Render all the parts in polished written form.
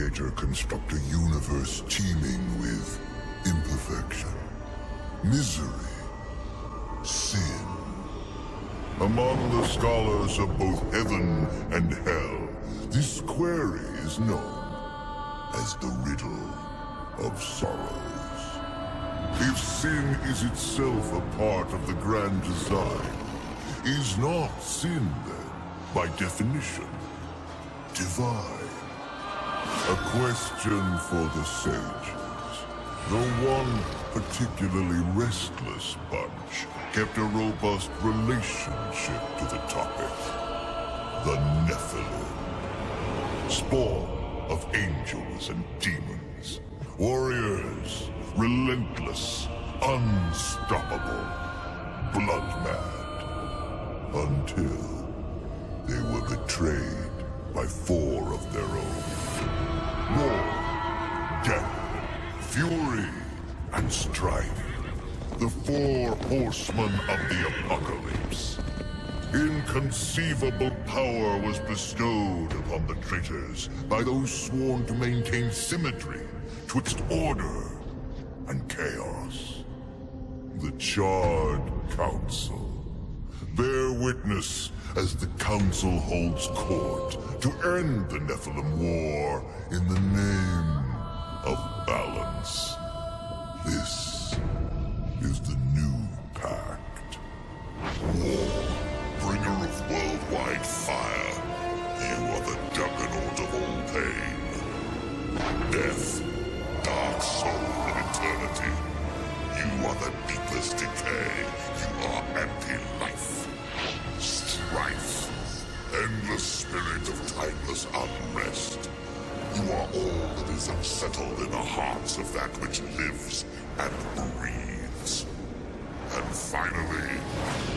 Creator construct a universe teeming with imperfection, misery, sin. Among the scholars of both heaven and hell, this query is known as the riddle of sorrows. If sin is itself a part of the grand design, is not sin then, by definition, divine? A question for the sages. The one particularly restless bunch kept a robust relationship to the topic. The Nephilim. Spawn of angels and demons. Warriors, relentless, unstoppable, blood-mad. Until they were betrayed by 4 of their own. War, death, fury, and strife. The 4 horsemen of the apocalypse. Inconceivable power was bestowed upon the traitors by those sworn to maintain symmetry twixt order and chaos. The Charred Council. Bear witness as the Council holds court to end the Nephilim War in the name of balance. This is the new pact. War, bringer of worldwide fire. You are the juggernaut of all pain. Death, dark soul of eternity. You are the deepest decay. You are anti-life. Strife. Endless spirit of timeless unrest. You are all that is unsettled in the hearts of that which lives and breathes. And finally,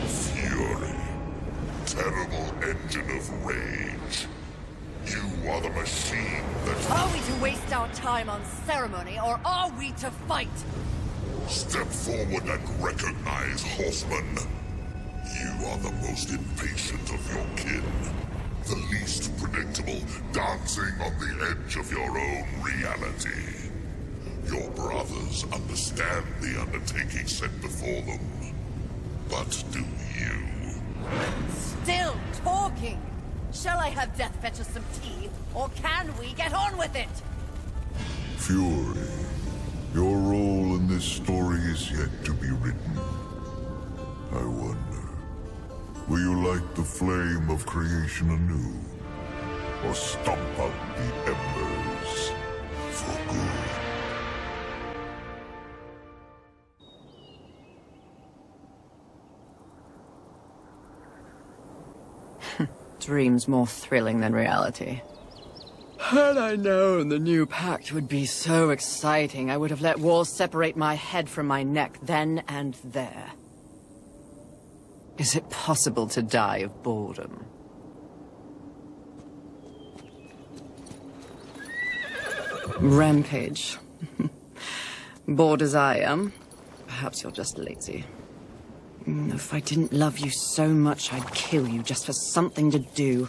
fury. Terrible engine of rage. You are the machine that... Are we to waste our time on ceremony, or are we to fight? Step forward and recognize, horseman. You are the most impatient of your kin. The least predictable, dancing on the edge of your own reality. Your brothers understand the undertaking set before them. But do you? Still talking! Shall I have Death fetch us some tea, or can we get on with it? Fury, your role in this story is yet to be written. I wonder, will you light the flame of creation anew? Or stomp out the embers for good? Dreams more thrilling than reality. Had I known the new pact would be so exciting, I would have let walls separate my head from my neck then and there. Is it possible to die of boredom? Rampage. Bored as I am, perhaps you're just lazy. If I didn't love you so much, I'd kill you just for something to do.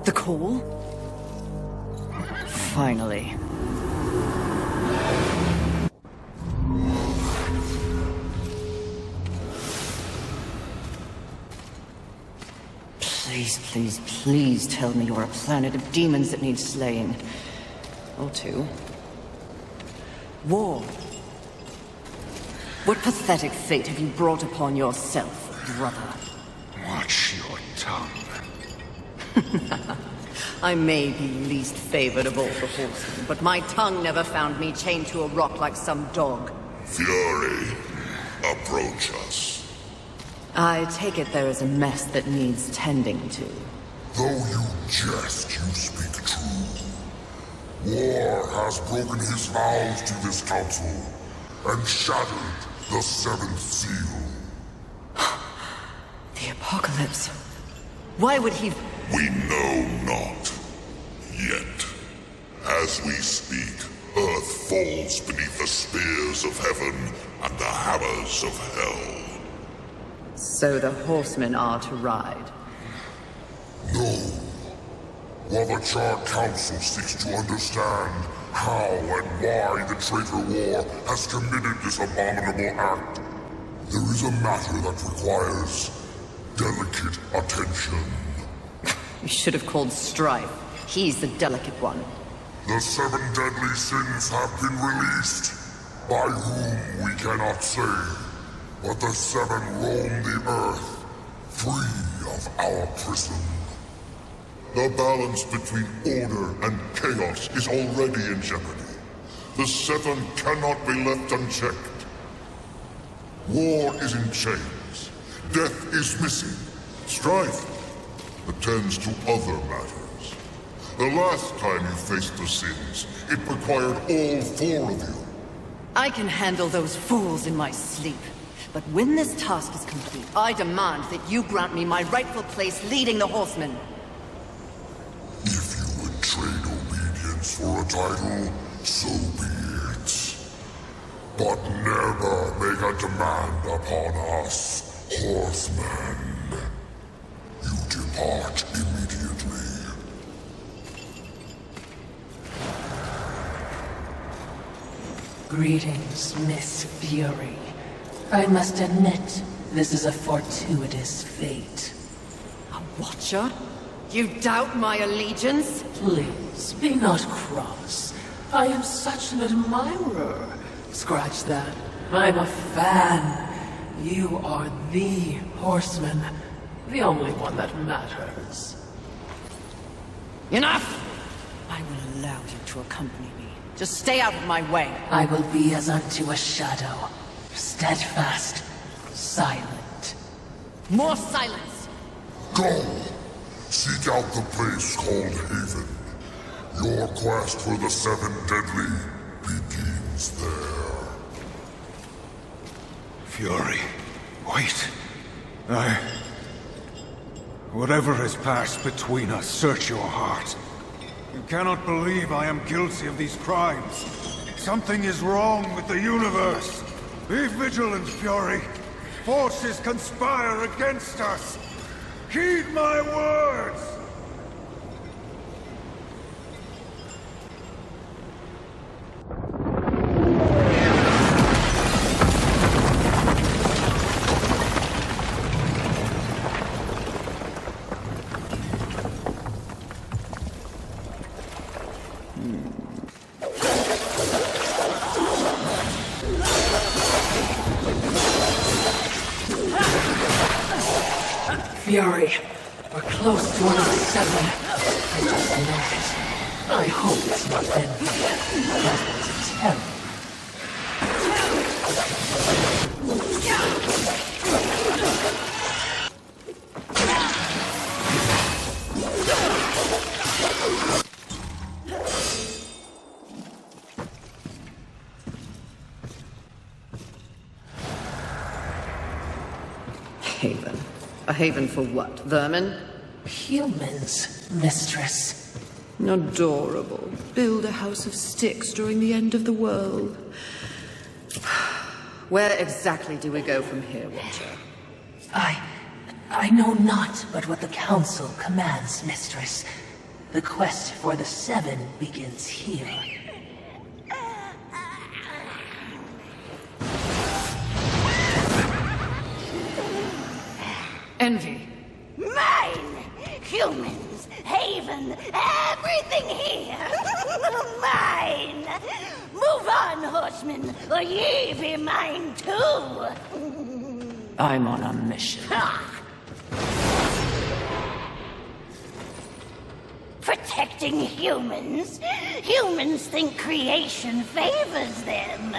The call? Finally. Please, please, please tell me you're a planet of demons that needs slaying. Or 2. War. What pathetic fate have you brought upon yourself, brother? Watch your tongue. I may be least favored of all the horsemen, but my tongue never found me chained to a rock like some dog. Fury, approach us. I take it there is a mess that needs tending to. Though you jest, you speak true. War has broken his vows to this council, and shattered the 7th seal. The apocalypse. Why would he... We know not. Yet. As we speak, Earth falls beneath the spears of heaven and the hammers of hell. So the horsemen are to ride. No. While the Charred Council seeks to understand how and why the traitor war has committed this abominable act, there is a matter that requires delicate attention. You should have called Strife. He's the delicate one. The 7 deadly sins have been released, by whom we cannot say, but the 7 roam the earth, free of our prison. The balance between order and chaos is already in jeopardy. The 7 cannot be left unchecked. War is in chains. Death is missing. Strife attends to other matters. The last time you faced the sins, it required all 4 of you. I can handle those fools in my sleep. But when this task is complete, I demand that you grant me my rightful place leading the Horsemen. If you would trade obedience for a title, so be it. But never make a demand upon us, Horsemen. You depart immediately. Greetings, Miss Fury. I must admit, this is a fortuitous fate. A Watcher? You doubt my allegiance? Please, be not cross. I am such an admirer. Scratch that. I'm a fan. You are the Horseman. The only one that matters. Enough! I will allow you to accompany me. Just stay out of my way. I will be as unto a shadow. Steadfast. Silent. More silence! Go! Seek out the place called Haven. Your quest for the 7 deadly begins there. Fury, wait. Whatever has passed between us, search your heart. You cannot believe I am guilty of these crimes. Something is wrong with the universe. Be vigilant, Fury. Forces conspire against us. Heed my words! Fury, we're close to one of the 7. I just know it. I hope it's not envy. That was terrible. Haven. A haven for what? Vermin? Humans, mistress. Adorable. Build a house of sticks during the end of the world. Where exactly do we go from here, Watcher? I know not but what the Council commands, mistress. The quest for the 7 begins here. Envy. Mine! Humans, Haven, everything here! Mine! Move on, horsemen, or ye be mine too! I'm on a mission. Protecting humans? Humans think creation favors them.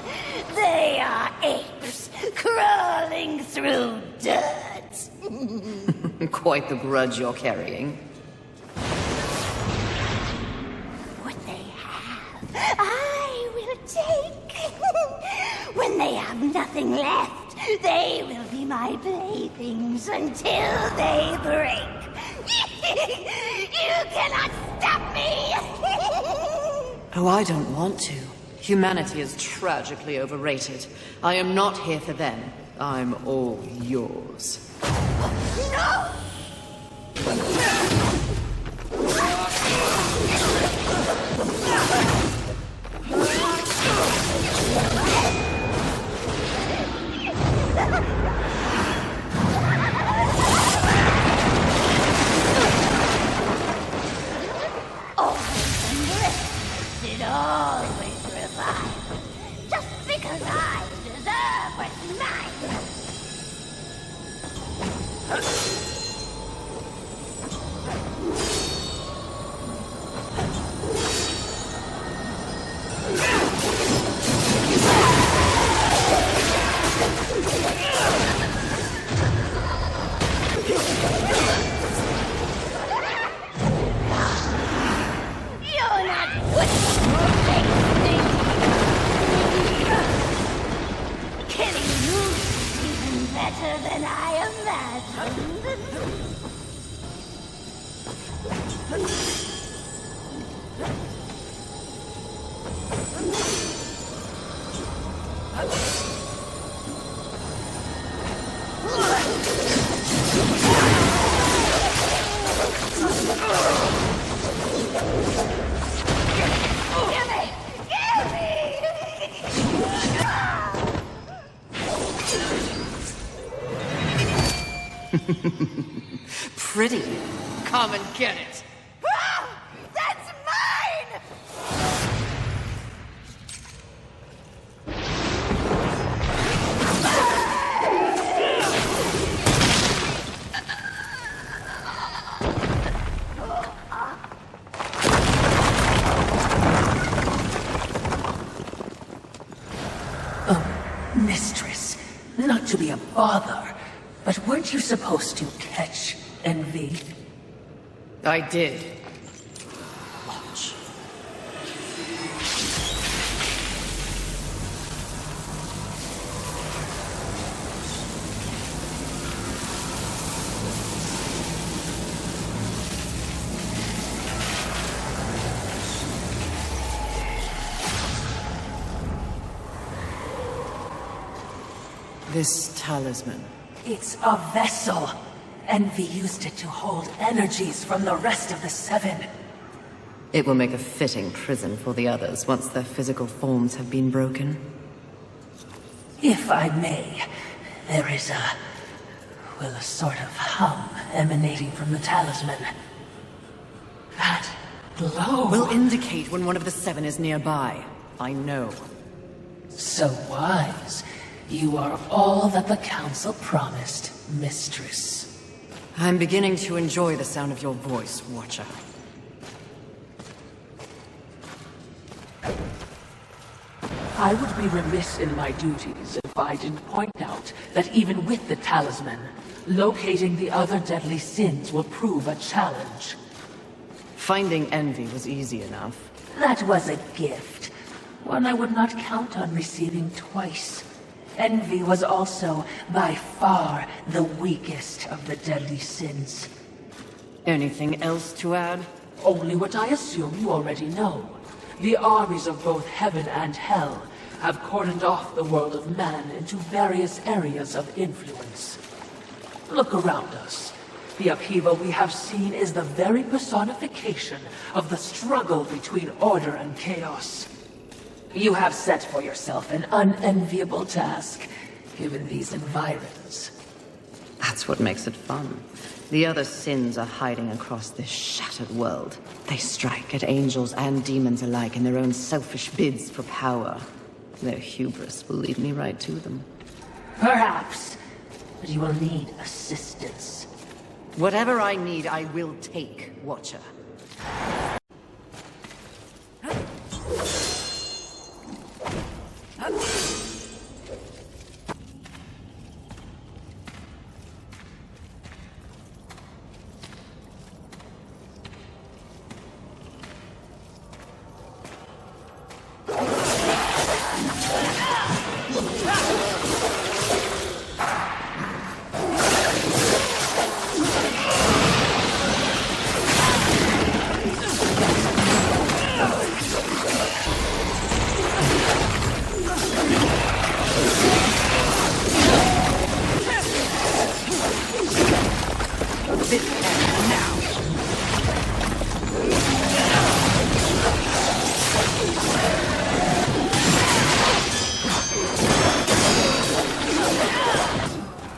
They are apes, crawling through dirt. Quite the grudge you're carrying. What they have, I will take. When they have nothing left, they will be my playthings until they break. You cannot stop me! Oh, I don't want to. Humanity is tragically overrated. I am not here for them. I'm all yours. No! Pretty. Come and get it. Ah! That's mine! Mistress, not to be a bother, but weren't you supposed to catch Envy? I did. Watch. This talisman. It's a vessel. Envy used it to hold energies from the rest of the Seven. It will make a fitting prison for the others once their physical forms have been broken. If I may, there is a sort of hum emanating from the talisman. That glow Will indicate when one of the Seven is nearby. I know. So wise. You are all that the Council promised, Mistress. I'm beginning to enjoy the sound of your voice, Watcher. I would be remiss in my duties if I didn't point out that even with the talisman, locating the other deadly sins will prove a challenge. Finding Envy was easy enough. That was a gift, one I would not count on receiving twice. Envy was also, by far, the weakest of the deadly sins. Anything else to add? Only what I assume you already know. The armies of both heaven and hell have cordoned off the world of man into various areas of influence. Look around us. The upheaval we have seen is the very personification of the struggle between order and chaos. You have set for yourself an unenviable task, given these environs. That's what makes it fun. The other sins are hiding across this shattered world. They strike at angels and demons alike in their own selfish bids for power. Their hubris will lead me right to them. Perhaps, but you will need assistance. Whatever I need, I will take, Watcher.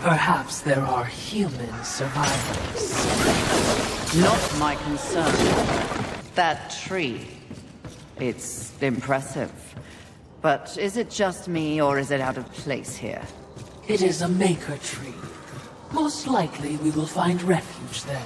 Perhaps there are human survivors. Not my concern. That tree. It's impressive. But is it just me, or is it out of place here? It is a maker tree. Most likely we will find refuge there.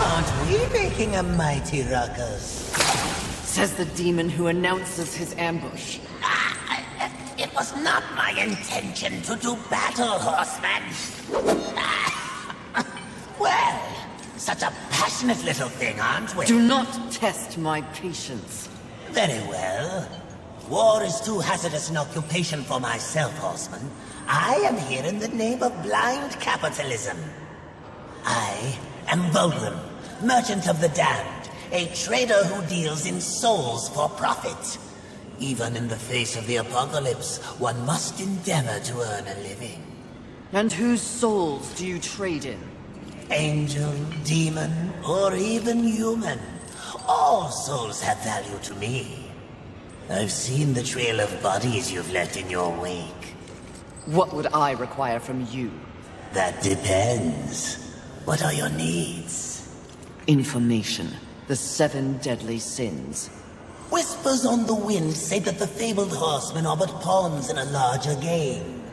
Aren't we making a mighty ruckus? Says the demon who announces his ambush. It was not my intention to do battle, horseman. Well, such a passionate little thing, aren't we? Do not test my patience. Very well. War is too hazardous an occupation for myself, horseman. I am here in the name of blind capitalism. I am Vulgrim, Merchant of the Damned, a trader who deals in souls for profit. Even in the face of the apocalypse, one must endeavor to earn a living. And whose souls do you trade in? Angel, demon, or even human. All souls have value to me. I've seen the trail of bodies you've left in your wake. What would I require from you? That depends. What are your needs? Information. The 7 deadly sins. Whispers on the wind say that the fabled horsemen are but pawns in a larger game.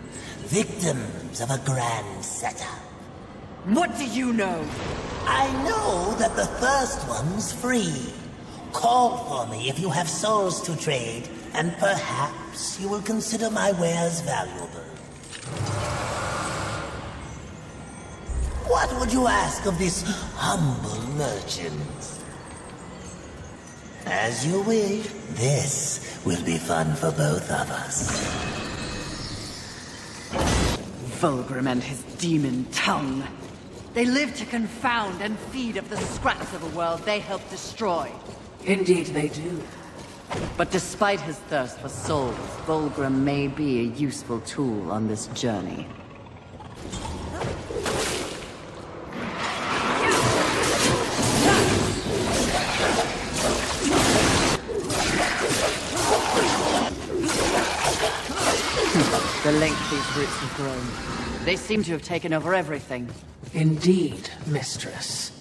Victims of a grand setup. What do you know? I know that the first one's free. Call for me if you have souls to trade, and perhaps you will consider my wares valuable. What would you ask of this humble merchant? As you wish. This will be fun for both of us. Vulgrim and his demon tongue. They live to confound and feed of the scraps of a world they help destroy. Indeed they do. But despite his thirst for souls, Vulgrim may be a useful tool on this journey. The length these roots have grown. They seem to have taken over everything. Indeed, mistress.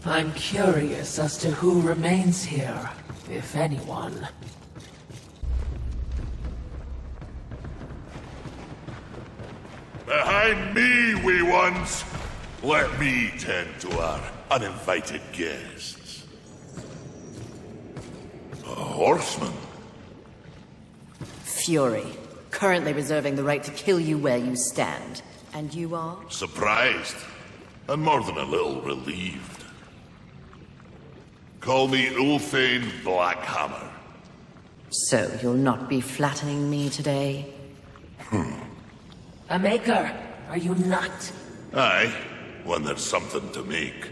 I'm curious as to who remains here, if anyone. Behind me, wee ones! Let me tend to our uninvited guests. A horseman? Fury. Currently reserving the right to kill you where you stand. And you are? Surprised, and more than a little relieved. Call me Ulthane Blackhammer. So you'll not be flattening me today? A maker, are you not? Aye, when there's something to make.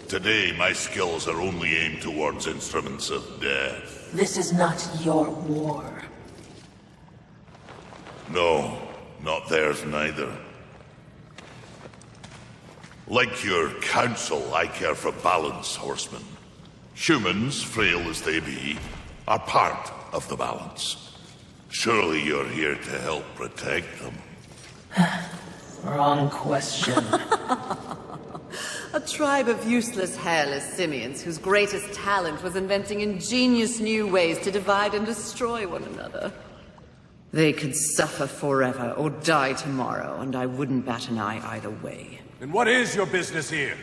Today, my skills are only aimed towards instruments of death. This is not your war. No, not theirs neither. Like your council, I care for balance, horsemen. Humans, frail as they be, are part of the balance. Surely you're here to help protect them. Wrong question. A tribe of useless, hairless simians whose greatest talent was inventing ingenious new ways to divide and destroy one another. They could suffer forever or die tomorrow, and I wouldn't bat an eye either way. Then what is your business here?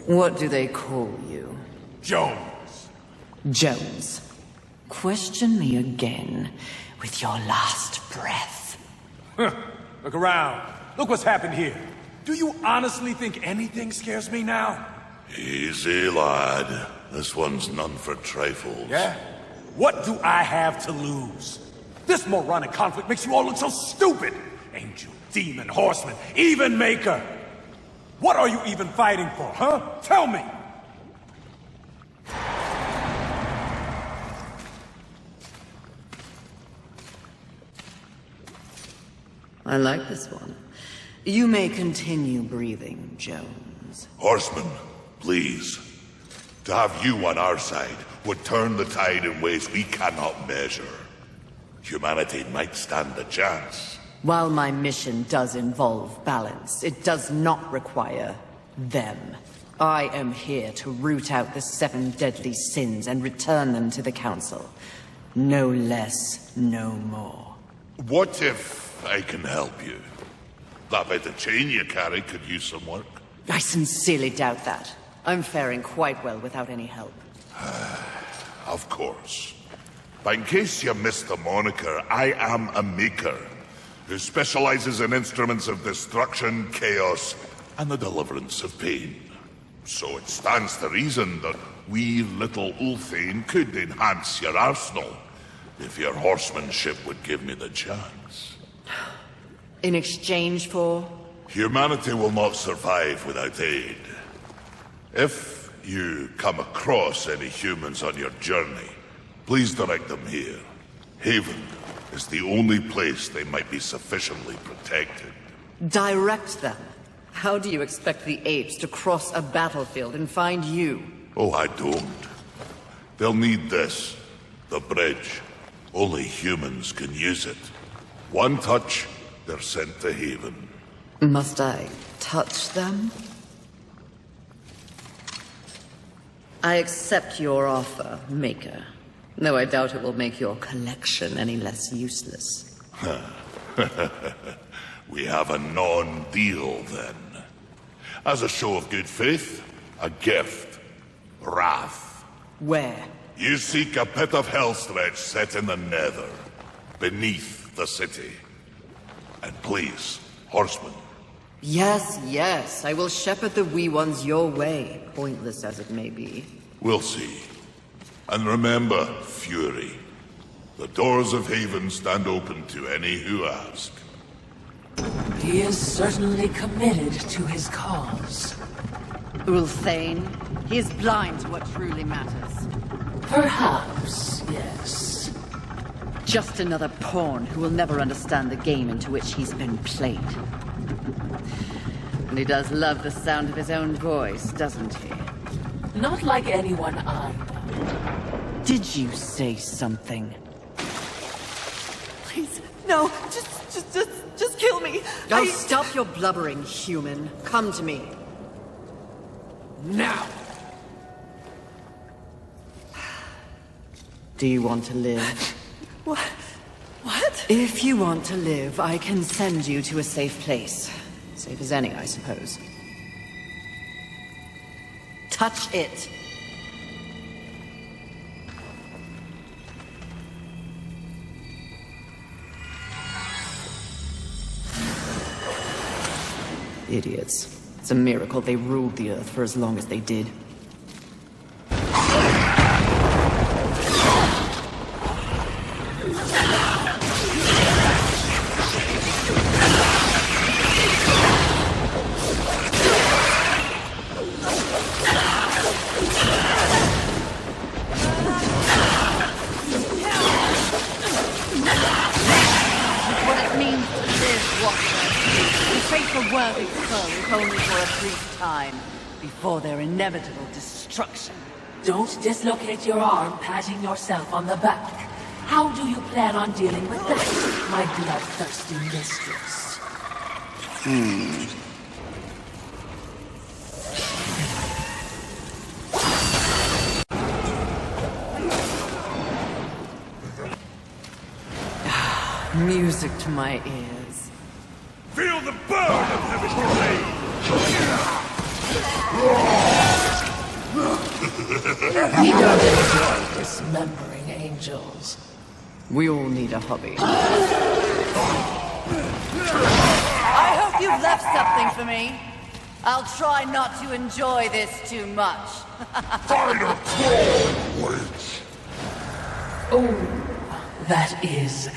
What do they call you? Jones. Jones. Question me again with your last breath. Look around. Look what's happened here. Do you honestly think anything scares me now? Easy, lad. This one's none for trifles. Yeah? What do I have to lose? This moronic conflict makes you all look so stupid. Angel, demon, horseman, even maker. What are you even fighting for, huh? Tell me! I like this one. You may continue breathing, Jones. Horsemen, please. To have you on our side would turn the tide in ways we cannot measure. Humanity might stand a chance. While my mission does involve balance, it does not require them. I am here to root out the 7 deadly sins and return them to the Council. No less, no more. What if I can help you? That bit of chain you carry could use some work. I sincerely doubt that. I'm faring quite well without any help. Of course. But in case you missed the moniker, I am a maker who specializes in instruments of destruction, chaos, and the deliverance of pain. So it stands to reason that we little Ulthane could enhance your arsenal if your horsemanship would give me the chance. In exchange for? Humanity will not survive without aid. If you come across any humans on your journey, please direct them here. Haven is the only place they might be sufficiently protected. Direct them? How do you expect the apes to cross a battlefield and find you? Oh, I don't. They'll need this. The bridge. Only humans can use it. One touch, they're sent to Haven. Must I touch them? I accept your offer, Maker. Though I doubt it will make your collection any less useless. We have a non-deal, then. As a show of good faith, a gift. Wrath. Where? You seek a pit of hellstretch set in the nether, beneath the city. And please, horsemen. Yes, yes, I will shepherd the wee ones your way, pointless as it may be. We'll see. And remember, Fury. The doors of Haven stand open to any who ask. He is certainly committed to his cause. Ulthane, he is blind to what truly matters. Perhaps, yes. Just another pawn who will never understand the game into which he's been played. And he does love the sound of his own voice, doesn't he? Not like anyone I know. Did you say something? Please, no, just kill me. Oh, stop your blubbering, human. Come to me. Now! Do you want to live? What? If you want to live, I can send you to a safe place. Safe as any, I suppose. Touch it. Idiots. It's a miracle they ruled the Earth for as long as they did. Worthy foe, if only for a brief time, before their inevitable destruction. Don't dislocate your arm patting yourself on the back. How do you plan on dealing with that, my bloodthirsty mistress? Music to my ears. Feel the burn of living flame! We don't enjoy dismembering angels. We all need a hobby. I hope you've left something for me. I'll try not to enjoy this too much. Fight or crawl, witch! Oh, that is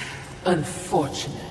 unfortunate.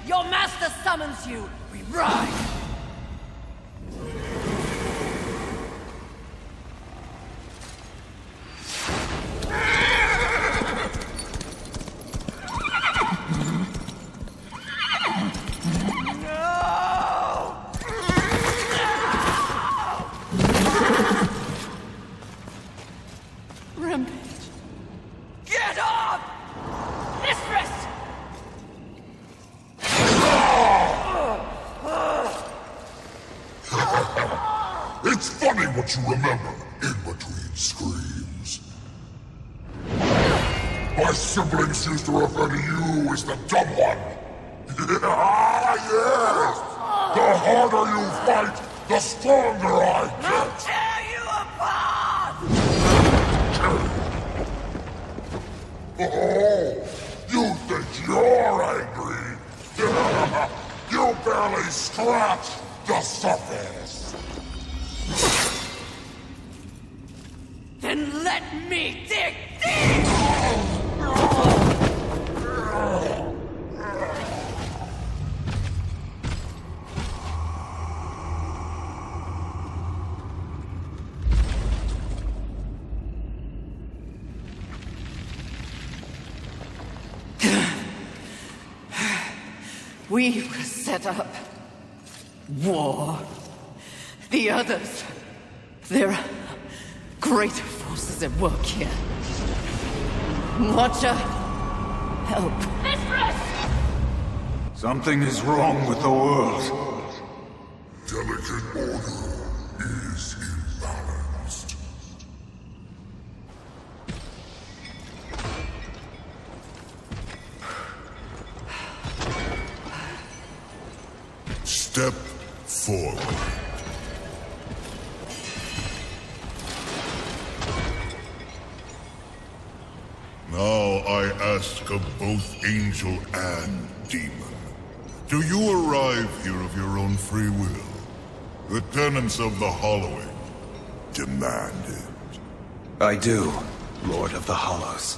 Your master summons you! We ride! Rampage. Get off! Mistress! It's funny what you remember in between screams. My siblings used to refer to you as the dumb one. Yes! The harder you fight, the stronger I I'll get. tear you apart! Oh, you think you're angry? You barely scratch the surface. Then let me dig deep! We will set up war. The others, there are greater forces at work here. Watcher, help. Something is wrong with the world. Delicate order is imbalanced. Step forward. Now I ask of both angel and demon. Do you arrive here of your own free will? The tenets of the Hollowing demand it. I do, Lord of the Hollows.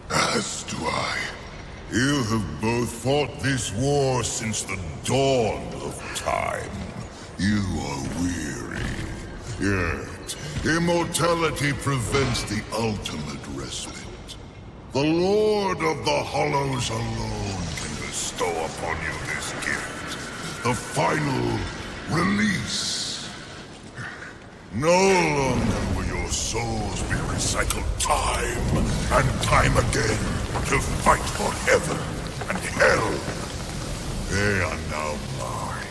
As do I. You have both fought this war since the dawn of time. You are weary. Yet, immortality prevents the ultimate respite. The Lord of the Hollows alone can bestow upon you this gift. The final release. No longer will your souls be recycled time and time again to fight for heaven and hell. They are now mine.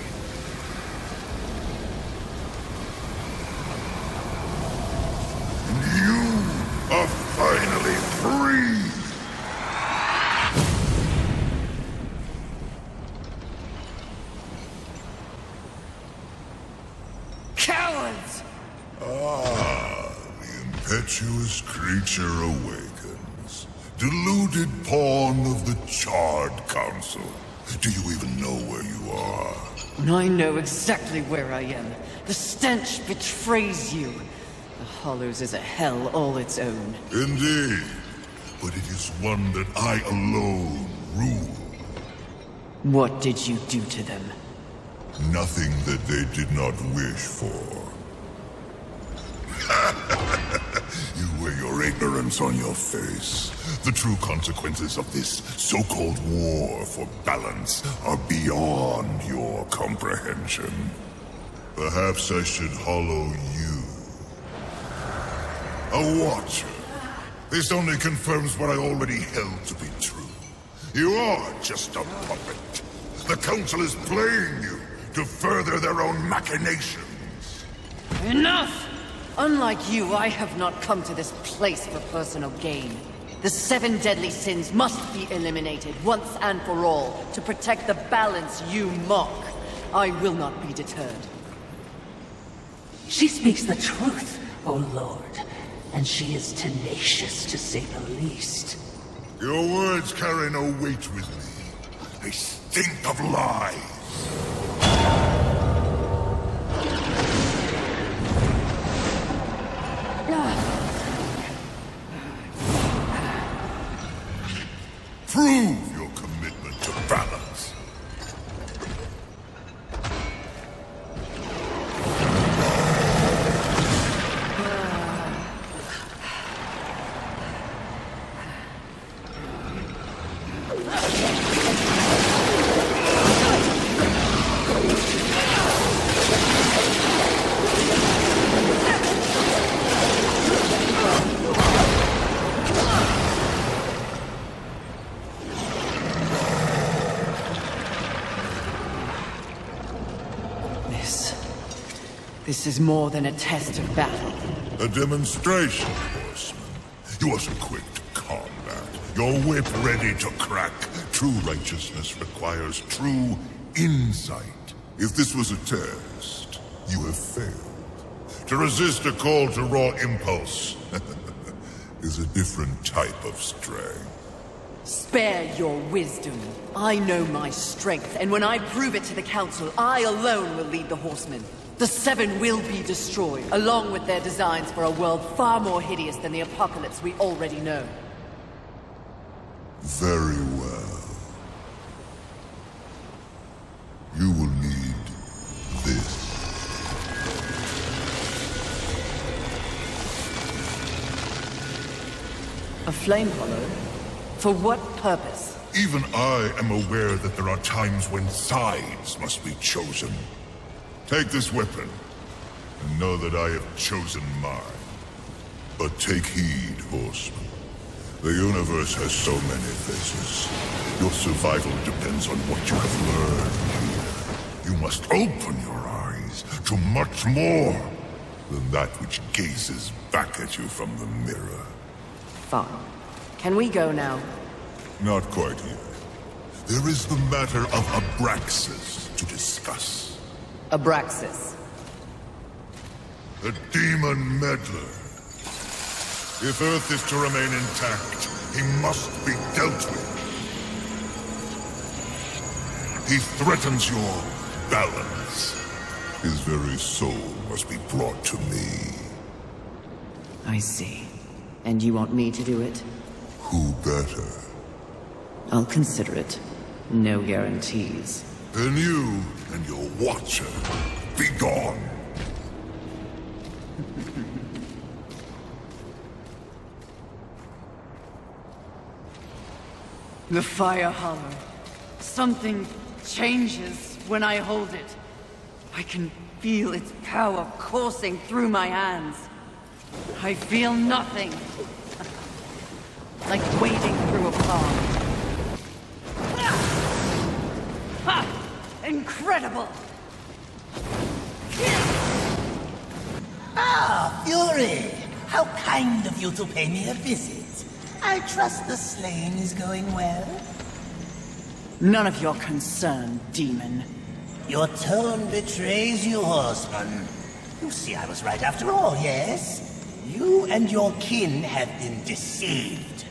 And you are finally free! Cowards! Ah, the impetuous creature awakens. Deluded pawn of the Charred Council. Do you even know where you are? I know exactly where I am. The stench betrays you. The Hollows is a hell all its own. Indeed. But it is one that I alone rule. What did you do to them? Nothing that they did not wish for. You wear your ignorance on your face. The true consequences of this so-called war for balance are beyond your comprehension. Perhaps I should hollow you. A watcher. This only confirms what I already held to be true. You are just a puppet. The Council is playing you to further their own machinations. Enough! Unlike you, I have not come to this place for personal gain. The 7 deadly sins must be eliminated once and for all to protect the balance you mock. I will not be deterred. She speaks the truth, O Lord, and she is tenacious to say the least. Your words carry no weight with me. They stink of lies. Prove your commitment to balance. This is more than a test of battle. A demonstration, horseman. You wasn't quick to combat. Your whip ready to crack. True righteousness requires true insight. If this was a test, you have failed. To resist a call to raw impulse is a different type of strength. Spare your wisdom. I know my strength, and when I prove it to the Council, I alone will lead the Horsemen. The Seven will be destroyed, along with their designs for a world far more hideous than the apocalypse we already know. Very well. You will need this. A flame hollow? For what purpose? Even I am aware that there are times when sides must be chosen. Take this weapon, and know that I have chosen mine. But take heed, horseman. The universe has so many faces. Your survival depends on what you have learned here. You must open your eyes to much more than that which gazes back at you from the mirror. Fine. Can we go now? Not quite yet. There is the matter of Abraxas to discuss. Abraxas. The demon meddler. If Earth is to remain intact, he must be dealt with. He threatens your balance. His very soul must be brought to me. I see. And you want me to do it? Who better? I'll consider it. No guarantees. Then you and your watcher, be gone. The fire hollow. Something changes when I hold it. I can feel its power coursing through my hands. I feel nothing. Like wading through a pond. Ha! Incredible! Ah, Fury! How kind of you to pay me a visit. I trust the slaying is going well. None of your concern, demon. Your tone betrays you, horseman. You see, I was right after all, yes? You and your kin have been deceived.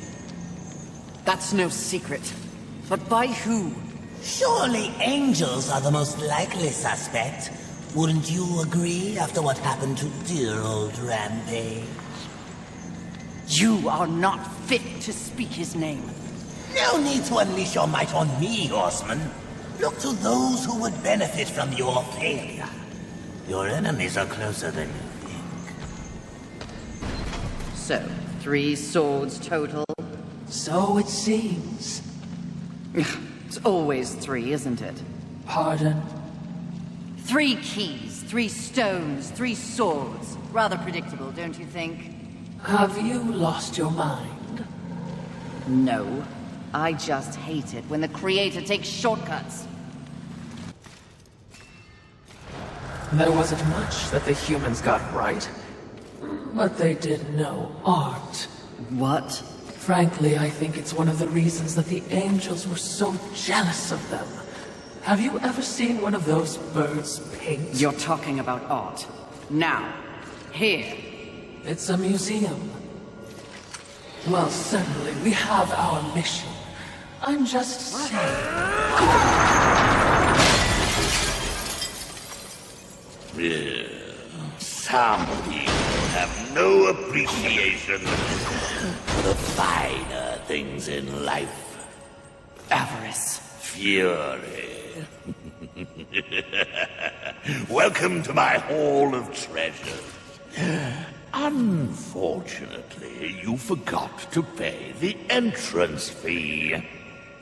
That's no secret. But by who? Surely angels are the most likely suspect. Wouldn't you agree after what happened to dear old Rampage? You are not fit to speak his name. No need to unleash your might on me, horseman. Look to those who would benefit from your failure. Your enemies are closer than you think. So, 3 swords total? So it seems. It's always 3, isn't it? Pardon? 3 keys, 3 stones, 3 swords. Rather predictable, don't you think? Have you lost your mind? No. I just hate it when the Creator takes shortcuts. There wasn't much that the humans got right. But they did know art. What? Frankly, I think it's one of the reasons that the angels were so jealous of them. Have you ever seen one of those birds paint? You're talking about art. Now. Here. It's a museum. Well, certainly, we have our mission. I'm just saying. Some people have no appreciation for the finer things in life. Avarice. Fury. Welcome to my Hall of Treasures. Unfortunately, you forgot to pay the entrance fee.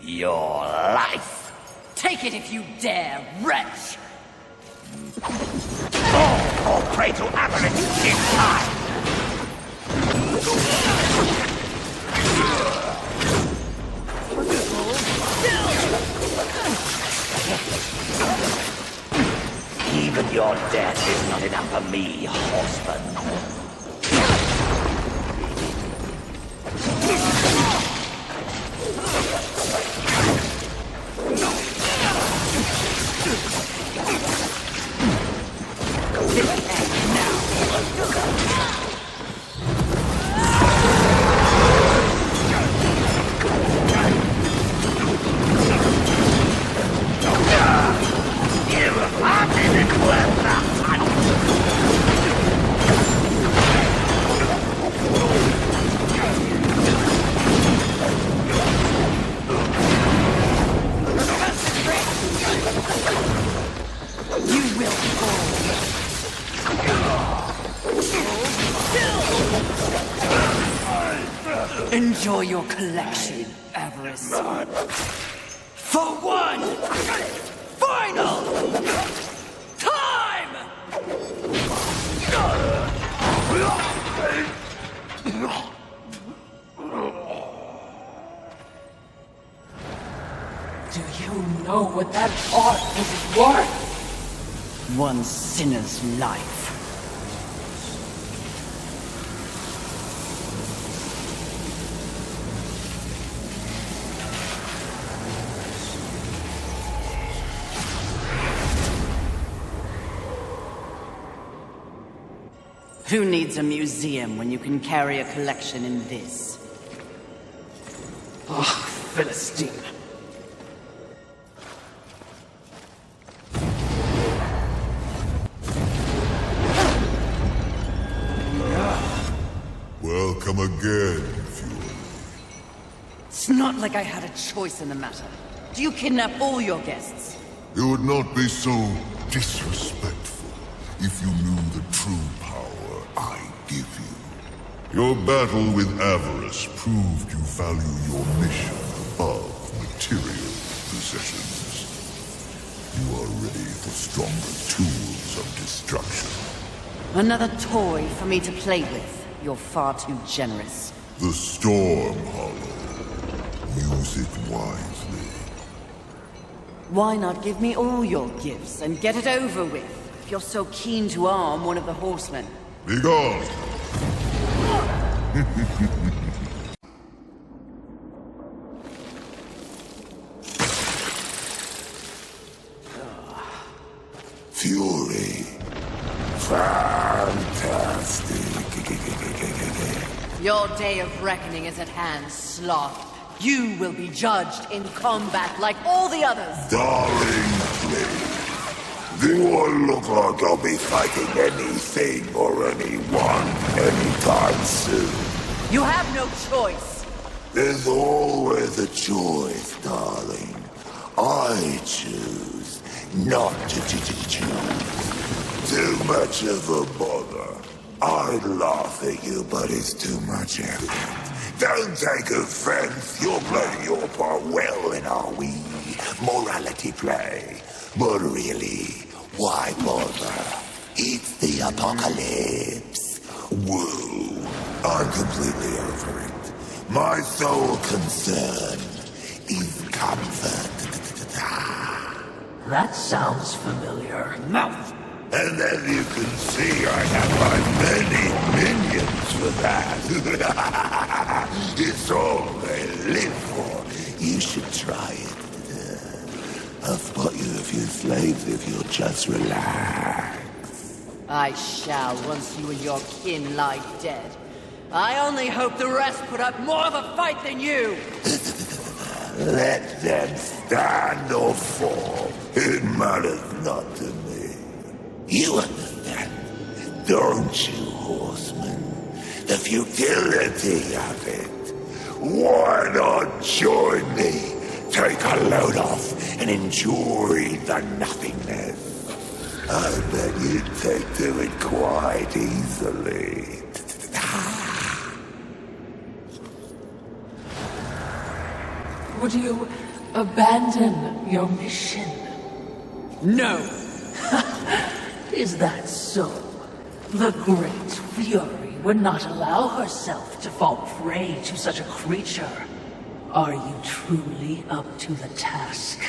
Your life. Take it if you dare, wretch! Or pray to avarice in time. Even your Your death is not enough for me, horseman. Enjoy your collection, Avarice. For one final time! Do you know what that art is worth? One sinner's life. Who needs a museum when you can carry a collection in this? Ah, Philistine. Welcome again, Fury. It's not like I had a choice in the matter. Do you kidnap all your guests? You would not be so disrespectful if you knew the true power I give you. Your battle with Avarice proved you value your mission above material possessions. You are ready for stronger tools of destruction. Another toy for me to play with. You're far too generous. The Storm Hollow. Use it wisely. Why not give me all your gifts and get it over with, if you're so keen to arm one of the horsemen? Be gone! Fury. Fantastic. Your day of reckoning is at hand, Sloth. You will be judged in combat like all the others. Darling, please. Do I look like I'll be fighting anything or anyone anytime soon? You have no choice. There's always a choice, darling. I choose not to choose. Too much of a bother. I'd laugh at you, but it's too much effort. Don't take offense. You're playing your part well in our wee morality play. But really, why bother? It's the apocalypse. Woo. I'm completely over it. My sole concern is comfort. That sounds familiar. Mouth! And as you can see, I have my many minions for that. It's all they live for. You should try it. I'll spot you a few slaves if you'll just relax. I shall once you and your kin lie dead. I only hope the rest put up more of a fight than you! Let them stand or fall. It matters not to me. You understand, don't you, horseman? The futility of it. Why not join me? Take a load off and enjoy the nothingness. I bet you'd take to it quite easily. Would you abandon your mission? No! Is that so? The Great Fury would not allow herself to fall prey to such a creature. Are you truly up to the task?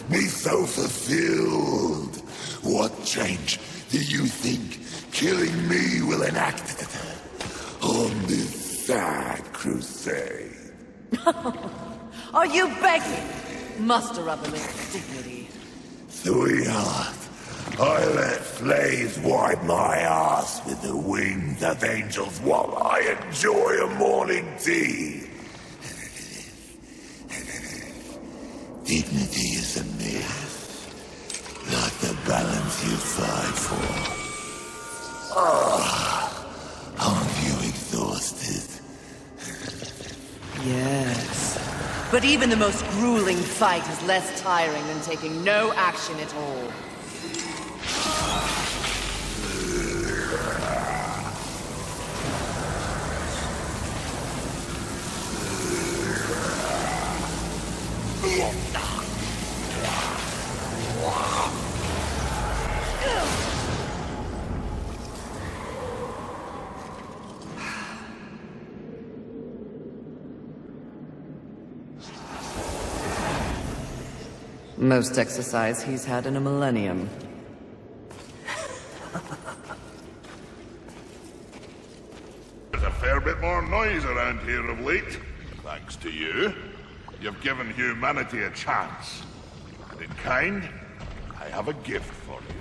me so fulfilled. What change do you think killing me will enact on this sad crusade? Are you begging? Muster up a little dignity. Sweetheart, I let slaves wipe my ass with the wings of angels while I enjoy a morning tea. Dignity is a myth, like the balance you fight for. Aren't you exhausted? Yes. But even the most grueling fight is less tiring than taking no action at all. Most exercise he's had in a millennium. There's a fair bit more noise around here of late. Thanks to you. You've given humanity a chance. And in kind, I have a gift for you.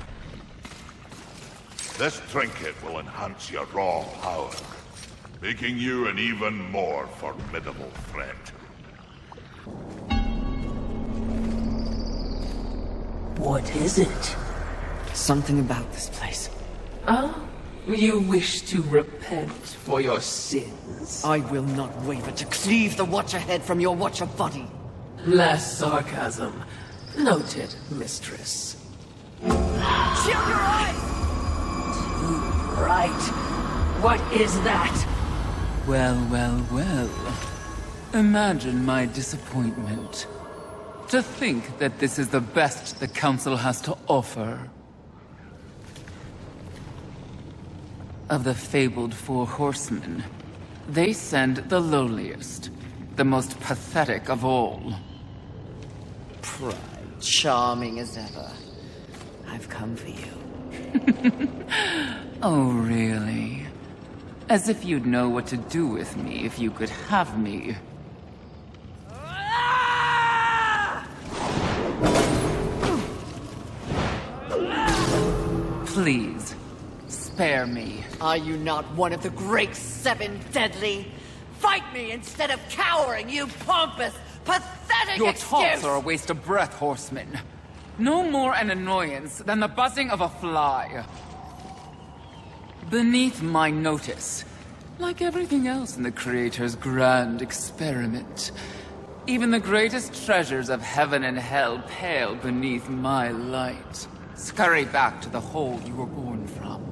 This trinket will enhance your raw power, making you an even more formidable threat. What is it? Something about this place. Oh, you wish to repent for your sins? I will not waver to cleave the Watcher head from your Watcher body. Less sarcasm. Noted, mistress. Shield your eyes! Right. What is that? Well, well, well. Imagine my disappointment. To think that this is the best the Council has to offer. Of the fabled Four Horsemen, they send the lowliest, the most pathetic of all. Pride, charming as ever. I've come for you. Oh, really? As if you'd know what to do with me if you could have me. Please, spare me. Are you not one of the great seven deadly? Fight me instead of cowering, you pompous, pathetic Your excuse! taunts are a waste of breath, horseman. No more an annoyance than the buzzing of a fly. Beneath my notice, like everything else in the Creator's grand experiment, even the greatest treasures of heaven and hell pale beneath my light. Scurry back to the hole you were born from.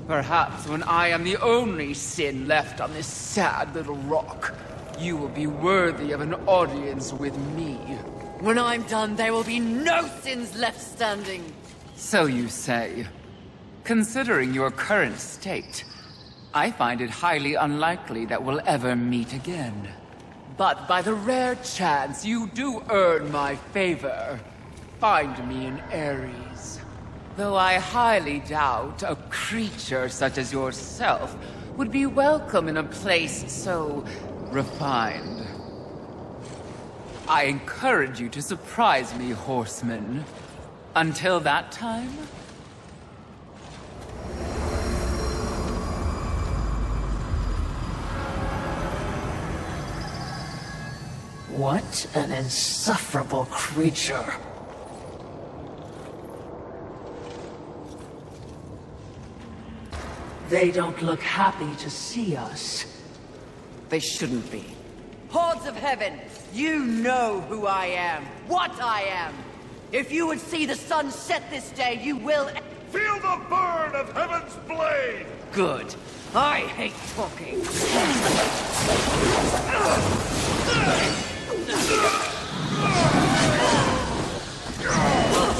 Perhaps when I am the only sin left on this sad little rock, you will be worthy of an audience with me. When I'm done, there will be no sins left standing. So you say. Considering your current state, I find it highly unlikely that we'll ever meet again. But by the rare chance you do earn my favor, find me in Ares. Though I highly doubt a creature such as yourself would be welcome in a place so refined. I encourage you to surprise me, horseman. Until that time... What an insufferable creature. They don't look happy to see us. They shouldn't be. Hordes of heaven, you know who I am, what I am. If you would see the sun set this day, you will... Feel the burn of heaven's blade! Good. I hate talking.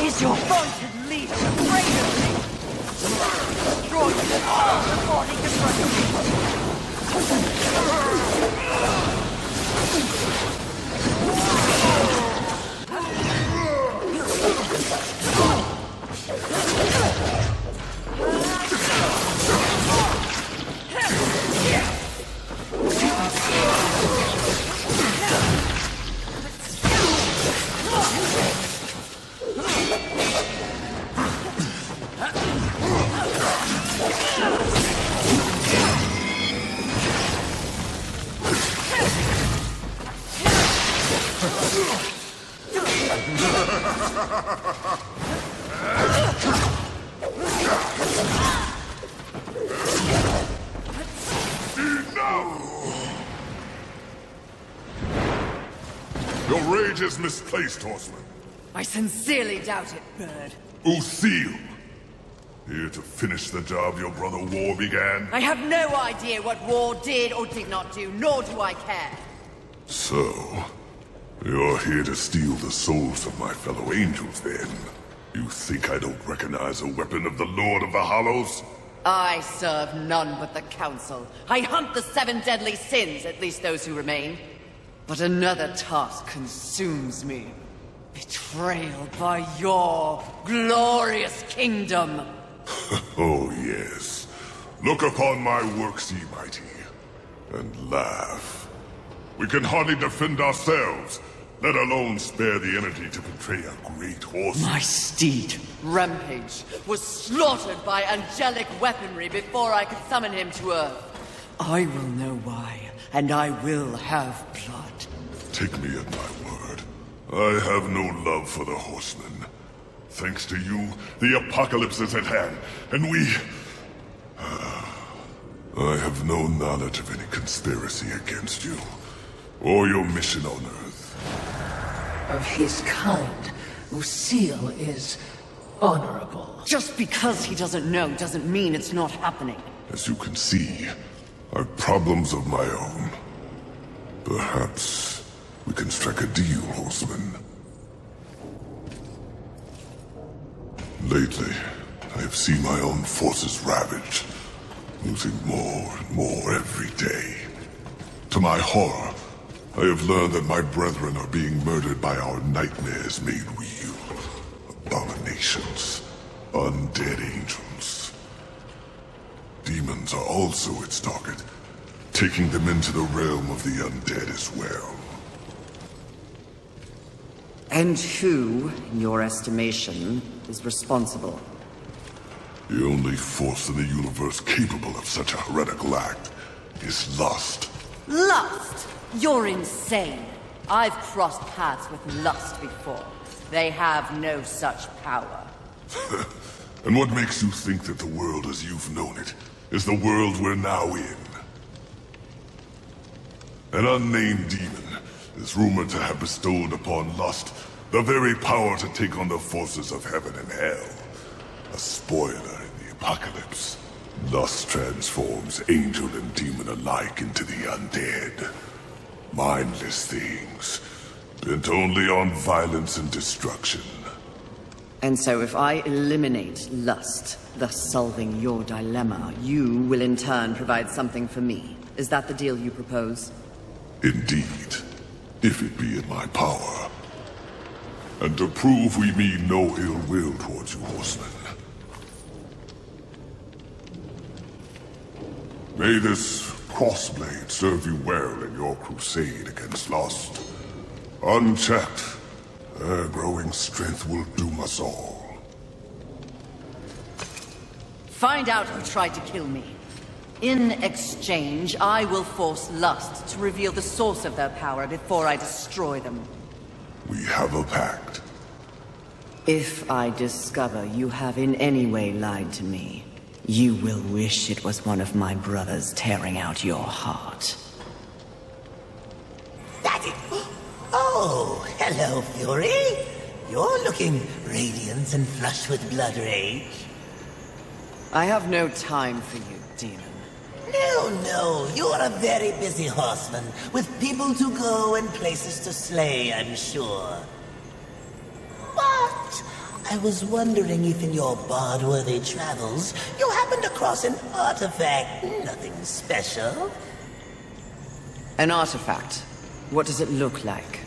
Is your vaunted leader afraid of me? Destroy you all before he can run me. rage is misplaced, Horseman. I sincerely doubt it, Bird. Lucille! Here to finish the job your brother War began? I have no idea what War did or did not do, nor do I care. So, you're here to steal the souls of my fellow angels, then? You think I don't recognize a weapon of the Lord of the Hollows? I serve none but the Council. I hunt the 7 deadly sins, at least those who remain. But another task consumes me. Betrayal by your glorious kingdom. Oh, yes. Look upon my works, ye mighty, and laugh. We can hardly defend ourselves, let alone spare the energy to betray a great horse. My steed, Rampage, was slaughtered by angelic weaponry before I could summon him to Earth. I will know why, and I will have blood. Take me at my word. I have no love for the horsemen. Thanks to you, the apocalypse is at hand, and we... I have no knowledge of any conspiracy against you, or your mission on Earth. Of his kind, Lucille is honorable. Just because he doesn't know doesn't mean it's not happening. As you can see, I've problems of my own. Perhaps we can strike a deal, Horseman. Lately, I have seen my own forces ravaged, losing more and more every day. To my horror, I have learned that my brethren are being murdered by our nightmares made real. Abominations. Undead angels. Demons are also its target, taking them into the realm of the undead as well. And who, in your estimation, is responsible? The only force in the universe capable of such a heretical act is lust. Lust? You're insane. I've crossed paths with lust before. They have no such power. And what makes you think that the world as you've known it is the world we're now in? An unnamed demon is rumored to have bestowed upon lust the very power to take on the forces of heaven and hell. A spoiler in the apocalypse. Lust transforms angel and demon alike into the undead. Mindless things, bent only on violence and destruction. And so if I eliminate lust, thus solving your dilemma, you will in turn provide something for me. Is that the deal you propose? Indeed, if it be in my power. And to prove we mean no ill will towards you, horsemen. May this crossblade serve you well in your crusade against lust. Unchecked, their growing strength will doom us all. Find out who tried to kill me. In exchange, I will force lust to reveal the source of their power before I destroy them. We have a pact. If I discover you have in any way lied to me, you will wish it was one of my brothers tearing out your heart. That it. Oh, hello, Fury. You're looking radiant and flush with blood rage. I have no time for you, demon. No, you're a very busy horseman, with people to go and places to slay, I'm sure. But I was wondering if in your bard-worthy travels, you happened across an artifact, nothing special. An artifact? What does it look like?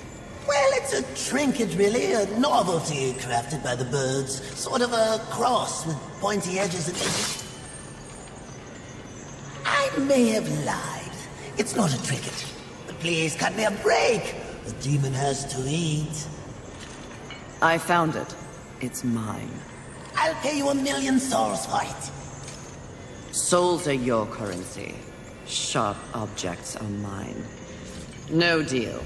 Well, it's a trinket, really, a novelty crafted by the birds, sort of a cross with pointy edges and edges. I may have lied. It's not a trinket. But please cut me a break. The demon has to eat. I found it. It's mine. I'll pay you 1,000,000 souls for it. Souls are your currency. Sharp objects are mine. No deal.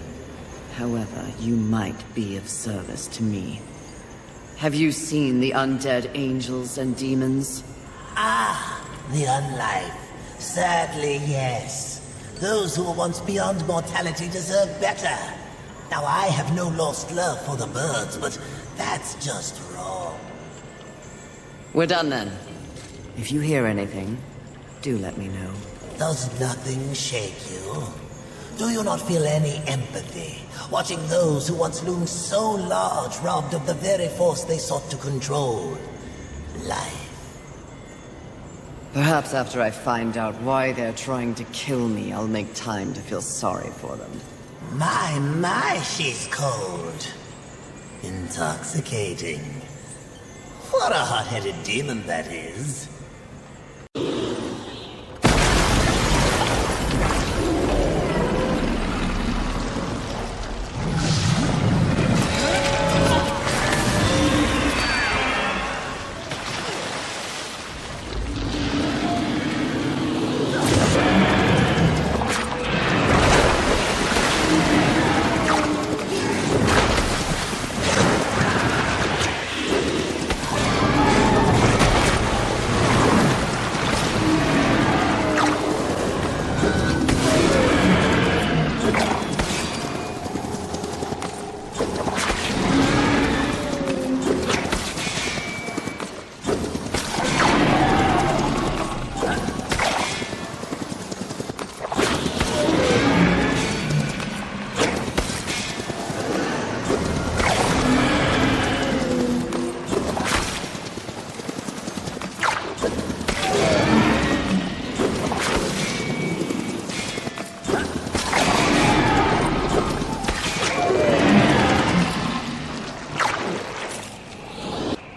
However, you might be of service to me. Have you seen the undead angels and demons? Ah, the unlife. Sadly, yes. Those who were once beyond mortality deserve better. Now, I have no lost love for the birds, but that's just wrong. We're done then. If you hear anything, do let me know. Does nothing shake you? Do you not feel any empathy, watching those who once loomed so large robbed of the very force they sought to control? Life. Perhaps after I find out why they're trying to kill me, I'll make time to feel sorry for them. My, she's cold. Intoxicating. What a hot-headed demon that is.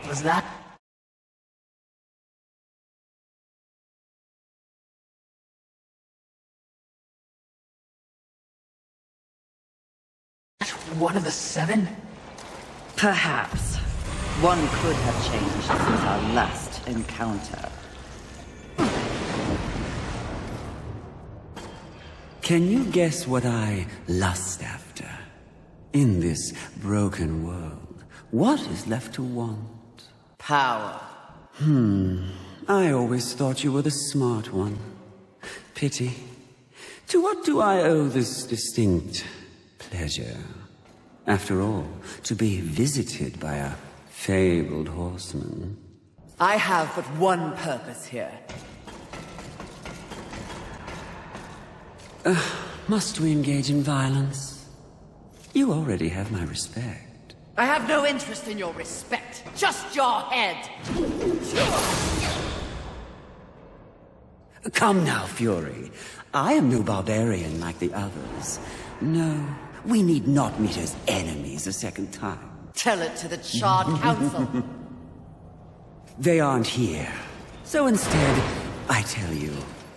Was that? One of the 7? Perhaps. One could have changed since our last encounter. Can you guess what I lust after? In this broken world, what is left to want? Power. I always thought you were the smart one. Pity. To what do I owe this distinct pleasure? After all, to be visited by a fabled horseman. I have but one purpose here. Must we engage in violence? You already have my respect. I have no interest in your respect, just your head. Come now, Fury. I am no barbarian like the others. No, we need not meet as enemies a second time. Tell it to the Charred Council. They aren't here. So instead, I tell you,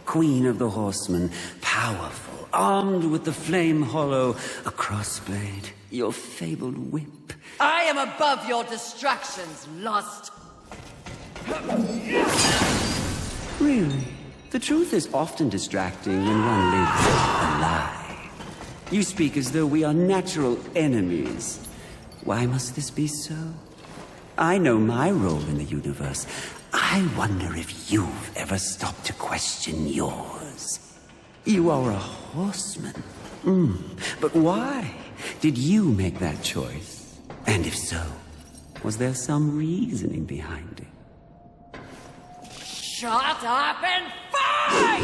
Queen of the Horsemen, powerful, armed with the flame hollow, a crossblade, your fabled whip. I am above your distractions, lust. Really? The truth is often distracting when one lives a lie. You speak as though we are natural enemies. Why must this be so? I know my role in the universe. I wonder if you've ever stopped to question yours. You are a horseman. But why did you make that choice? And if so, was there some reasoning behind it? Shut up and fight!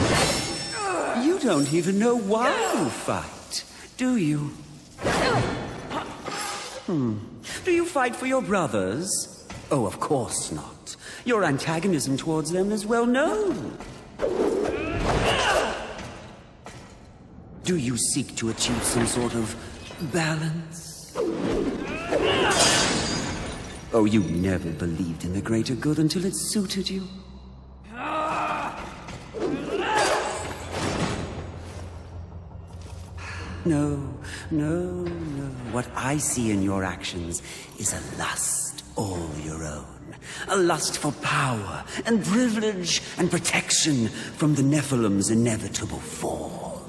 You don't even know why you fight, do you? Do you fight for your brothers? Oh, of course not. Your antagonism towards them is well known. Do you seek to achieve some sort of balance? Oh, you never believed in the greater good until it suited you. No. What I see in your actions is a lust all your own. A lust for power and privilege and protection from the Nephilim's inevitable fall.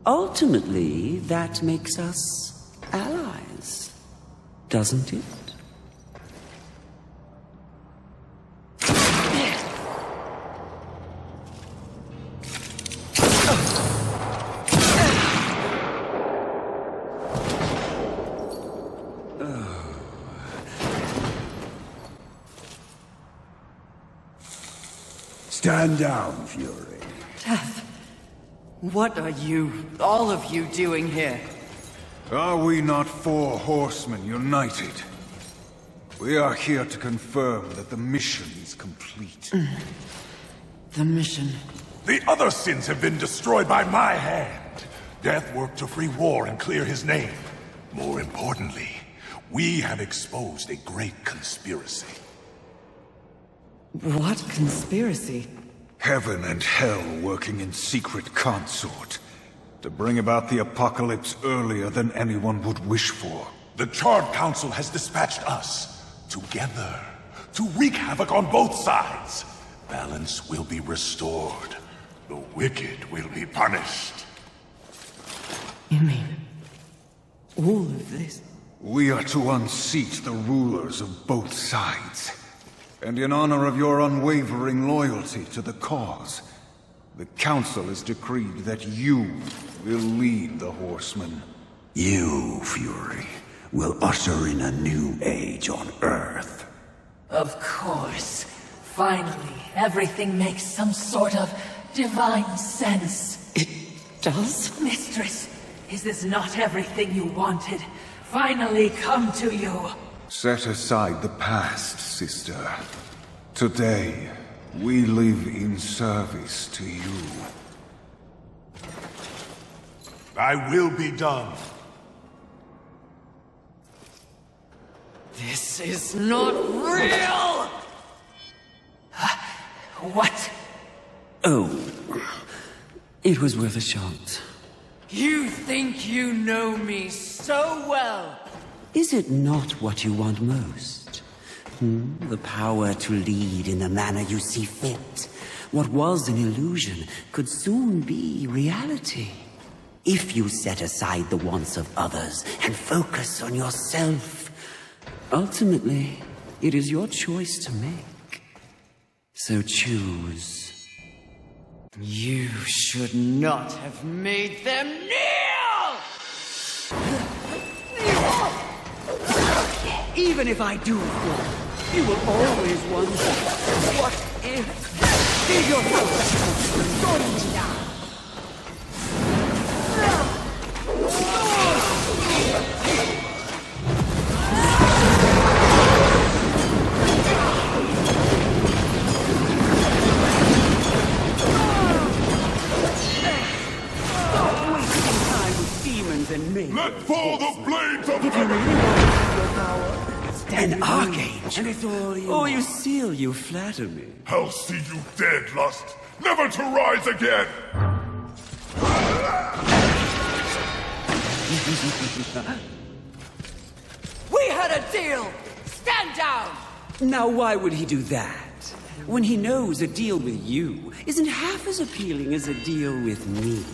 Ultimately, that makes us allies, doesn't it? Stand down, Fury. Death. What are you, all of you, doing here? Are we not 4 horsemen united? We are here to confirm that the mission is complete. The mission. The other sins have been destroyed by my hand. Death worked to free War and clear his name. More importantly, we have exposed a great conspiracy. What conspiracy? Heaven and hell working in secret consort to bring about the apocalypse earlier than anyone would wish for. The Charred Council has dispatched us together to wreak havoc on both sides. Balance will be restored. The wicked will be punished. You mean all of this? We are to unseat the rulers of both sides. And in honor of your unwavering loyalty to the cause, the Council has decreed that you will lead the Horsemen. You, Fury, will usher in a new age on Earth. Of course. Finally, everything makes some sort of divine sense. It does? Mistress, is this not everything you wanted? Finally come to you. Set aside the past, sister. Today, we live in service to you. I will be done. This is not real! What? Oh, it was worth a shot. You think you know me so well! Is it not what you want most? The power to lead in the manner you see fit. What was an illusion could soon be reality. If you set aside the wants of others and focus on yourself, ultimately, it is your choice to make. So choose. You should not have made them kneel! Even if I do fall, you will always wonder, what if? Give yourself going down! Stop wasting time with demons and me. Let fall the blades of If you really want to use your power, An archangel? and it's all you. Oh, you seal, you flatter me. I'll see you dead, Lust, never to rise again! We had a deal! Stand down! Now why would he do that? When he knows a deal with you isn't half as appealing as a deal with me.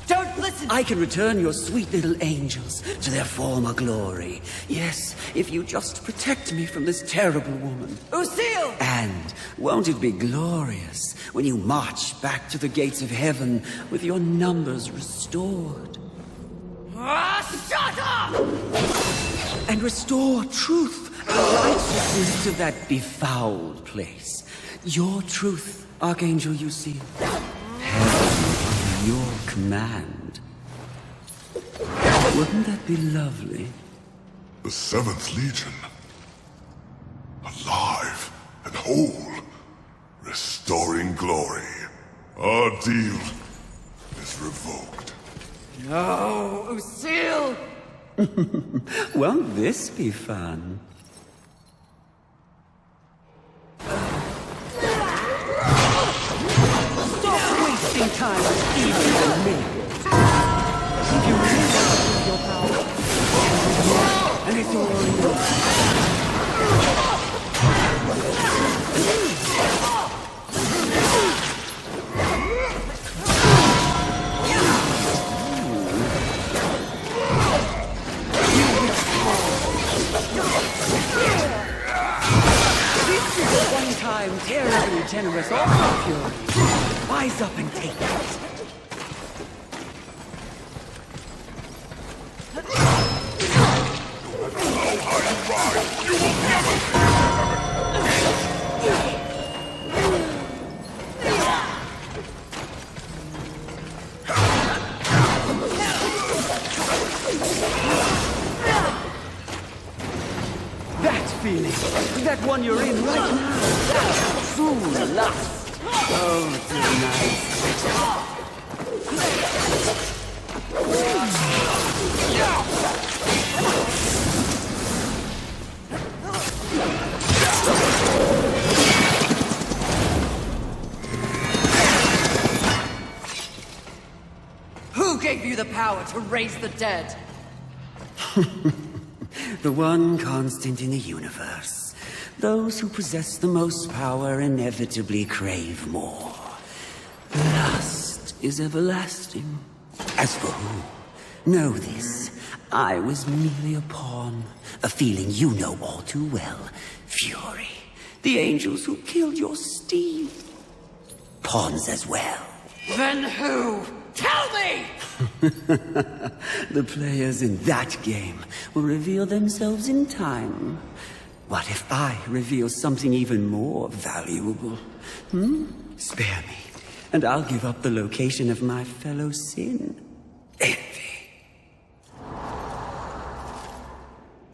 Don't listen! I can return your sweet little angels to their former glory. Yes, if you just protect me from this terrible woman. Lucille! And won't it be glorious when you march back to the gates of heaven with your numbers restored? Shut up! And restore truth and righteousness to that befouled place. Your truth, Archangel, you see. Heaven, your command. Wouldn't that be lovely? The 7th Legion. Alive and whole. Restoring glory. Our deal is revoked. No, Lucille! Won't this be fun? Stop wasting time with demons and me! If you really want to use your power, and it's all yours. One-time terribly generous offer, Fury. Wise up and take it. That feeling, that one you're in right now, that true lust. Oh, it's nice. Who gave you the power to raise the dead? The one constant in the universe. Those who possess the most power inevitably crave more. Lust is everlasting. As for who, know this. I was merely a pawn. A feeling you know all too well. Fury. The angels who killed your Steve. Pawns as well. Then who? Tell me! The players in that game will reveal themselves in time. What if I reveal something even more valuable? Spare me, and I'll give up the location of my fellow sin. Envy.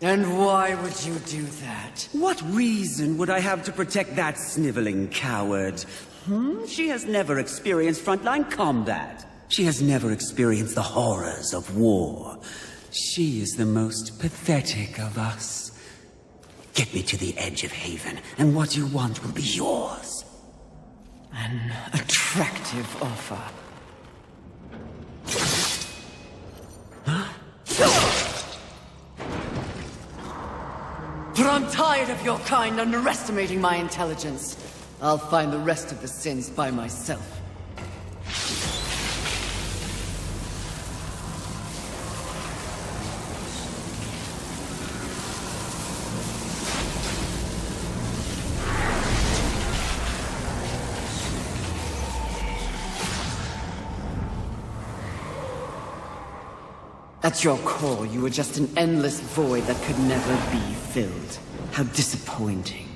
And why would you do that? What reason would I have to protect that sniveling coward? She has never experienced frontline combat. She has never experienced the horrors of war. She is the most pathetic of us. Get me to the edge of Haven, and what you want will be yours. An attractive offer. But I'm tired of your kind underestimating my intelligence. I'll find the rest of the sins by myself. At your core, you were just an endless void that could never be filled. How disappointing.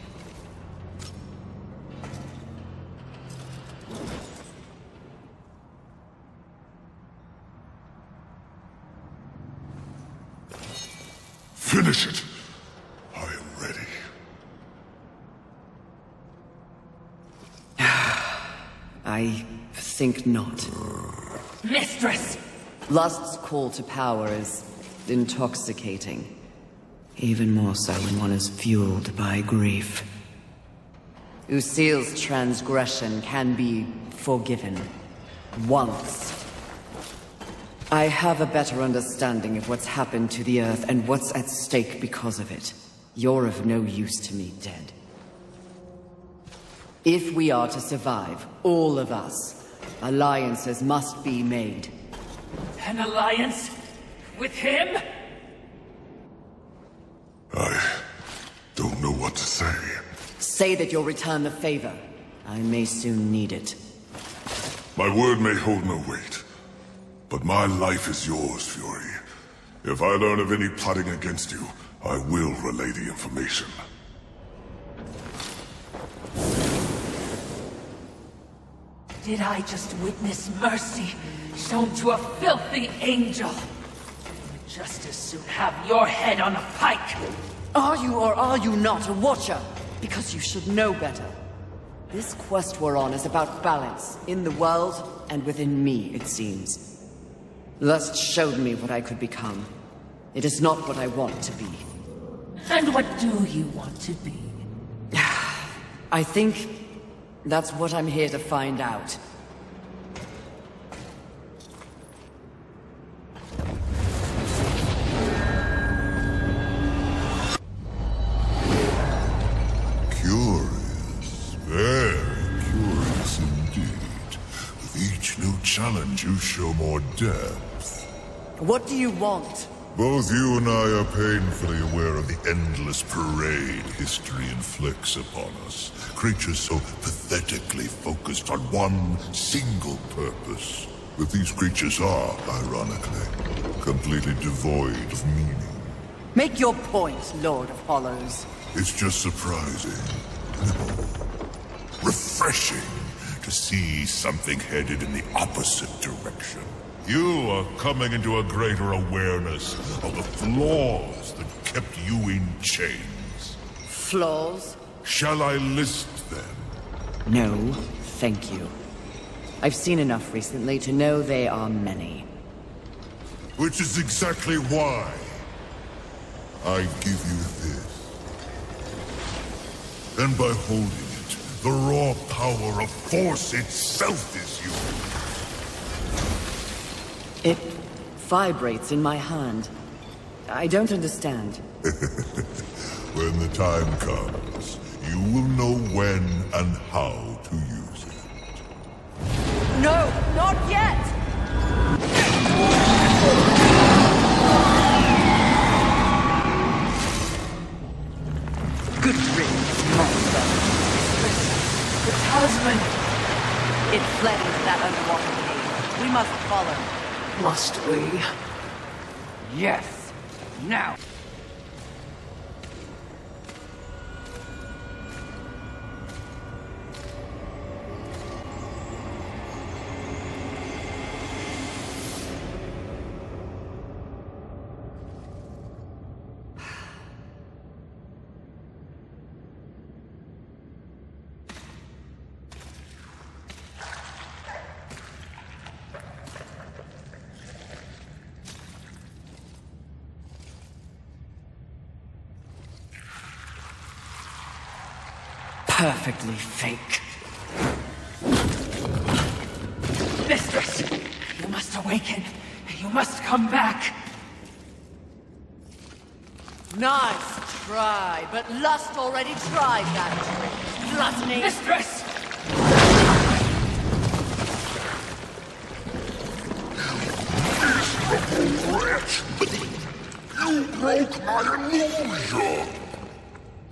Finish it. I am ready. I think not. Mistress! Lust's call to power is intoxicating. Even more so when one is fueled by grief. Usil's transgression can be forgiven. Once. I have a better understanding of what's happened to the Earth and what's at stake because of it. You're of no use to me, dead. If we are to survive, all of us, alliances must be made. An alliance? With him? I don't know what to say. Say that you'll return the favor. I may soon need it. My word may hold no weight, but my life is yours, Fury. If I learn of any plotting against you, I will relay the information. Did I just witness mercy shown to a filthy angel? You'd just as soon have your head on a pike. Are you or are you not a Watcher? Because you should know better. This quest we're on is about balance, in the world and within me, it seems. Lust showed me what I could become. It is not what I want to be. And what do you want to be? I think that's what I'm here to find out. Curious. Very curious indeed. With each new challenge, you show more depth. What do you want? Both you and I are painfully aware of the endless parade history inflicts upon us. Creatures so pathetically focused on one single purpose. But these creatures are, ironically, completely devoid of meaning. Make your point, Lord of Hollows. It's just surprising, no, refreshing to see something headed in the opposite direction. You are coming into a greater awareness of the flaws that kept you in chains. Flaws? Shall I list them? No, thank you. I've seen enough recently to know they are many. Which is exactly why I give you this. And by holding it, the raw power of Force itself is yours. It vibrates in my hand. I don't understand. When the time comes, you will know when and how to use it. No, not yet! Good riddance, monster. The talisman! It fled into that underwater cave. We must follow. Must we? Yes. Now. Perfectly fake. Mistress! You must awaken. You must come back. Nice try, but Lust already tried that trick. Gluttony! Mistress! Wretch! You broke my illusion!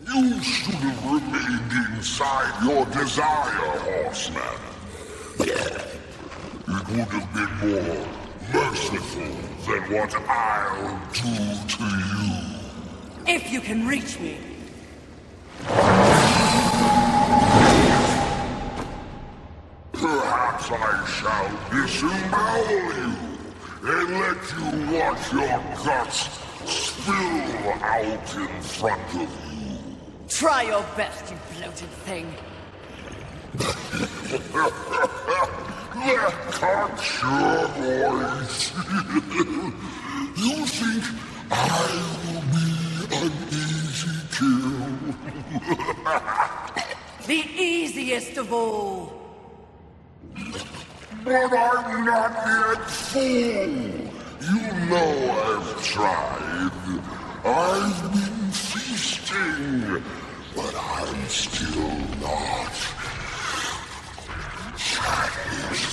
You should have remained inside your desire, horseman. It would have been more merciful than what I'll do to you. If you can reach me. Perhaps I shall disembowel you and let you watch your guts spill out in front of you. Try your best, you bloated thing. That cocks your voice. You think I will be an easy kill? The easiest of all. But I'm not yet full. You know I've tried. I've been feasting, but I'm still not satisfied.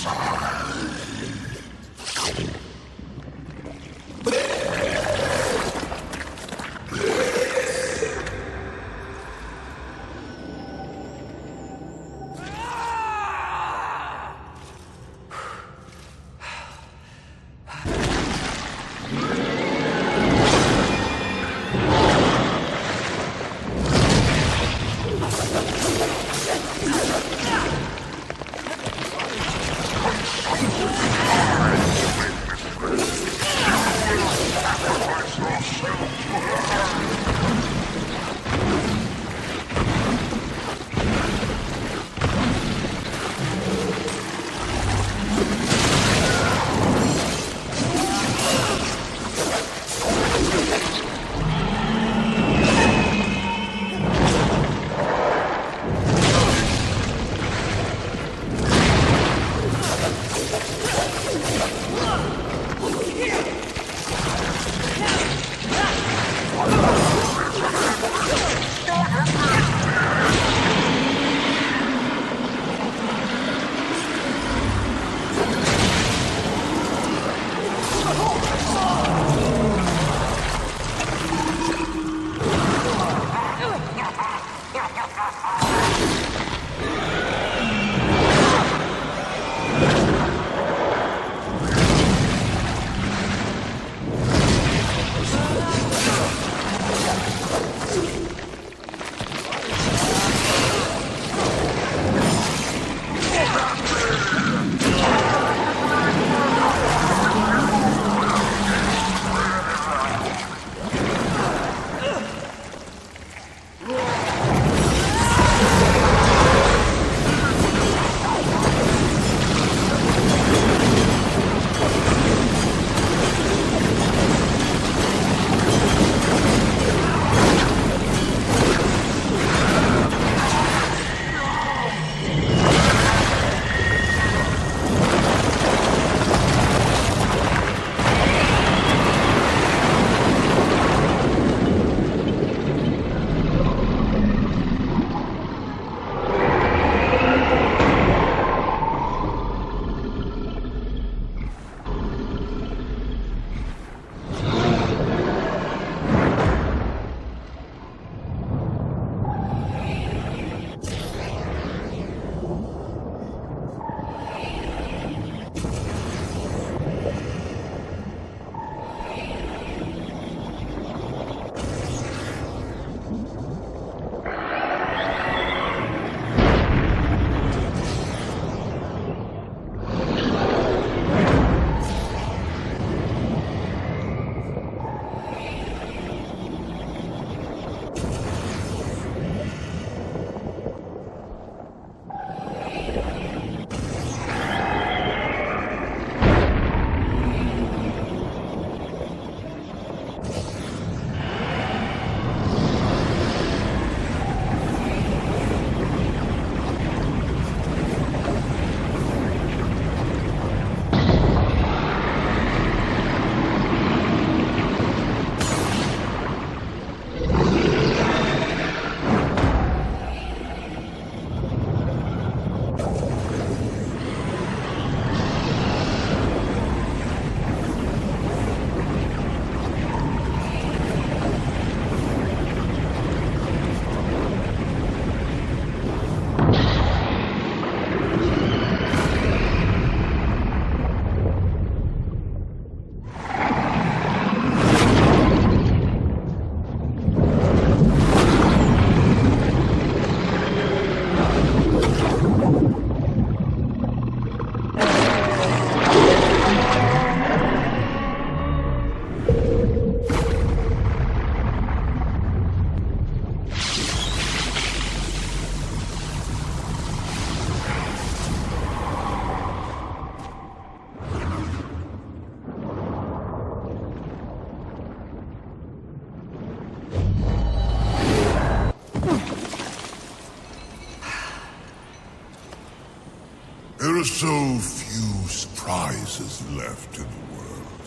There are so few surprises left in the world.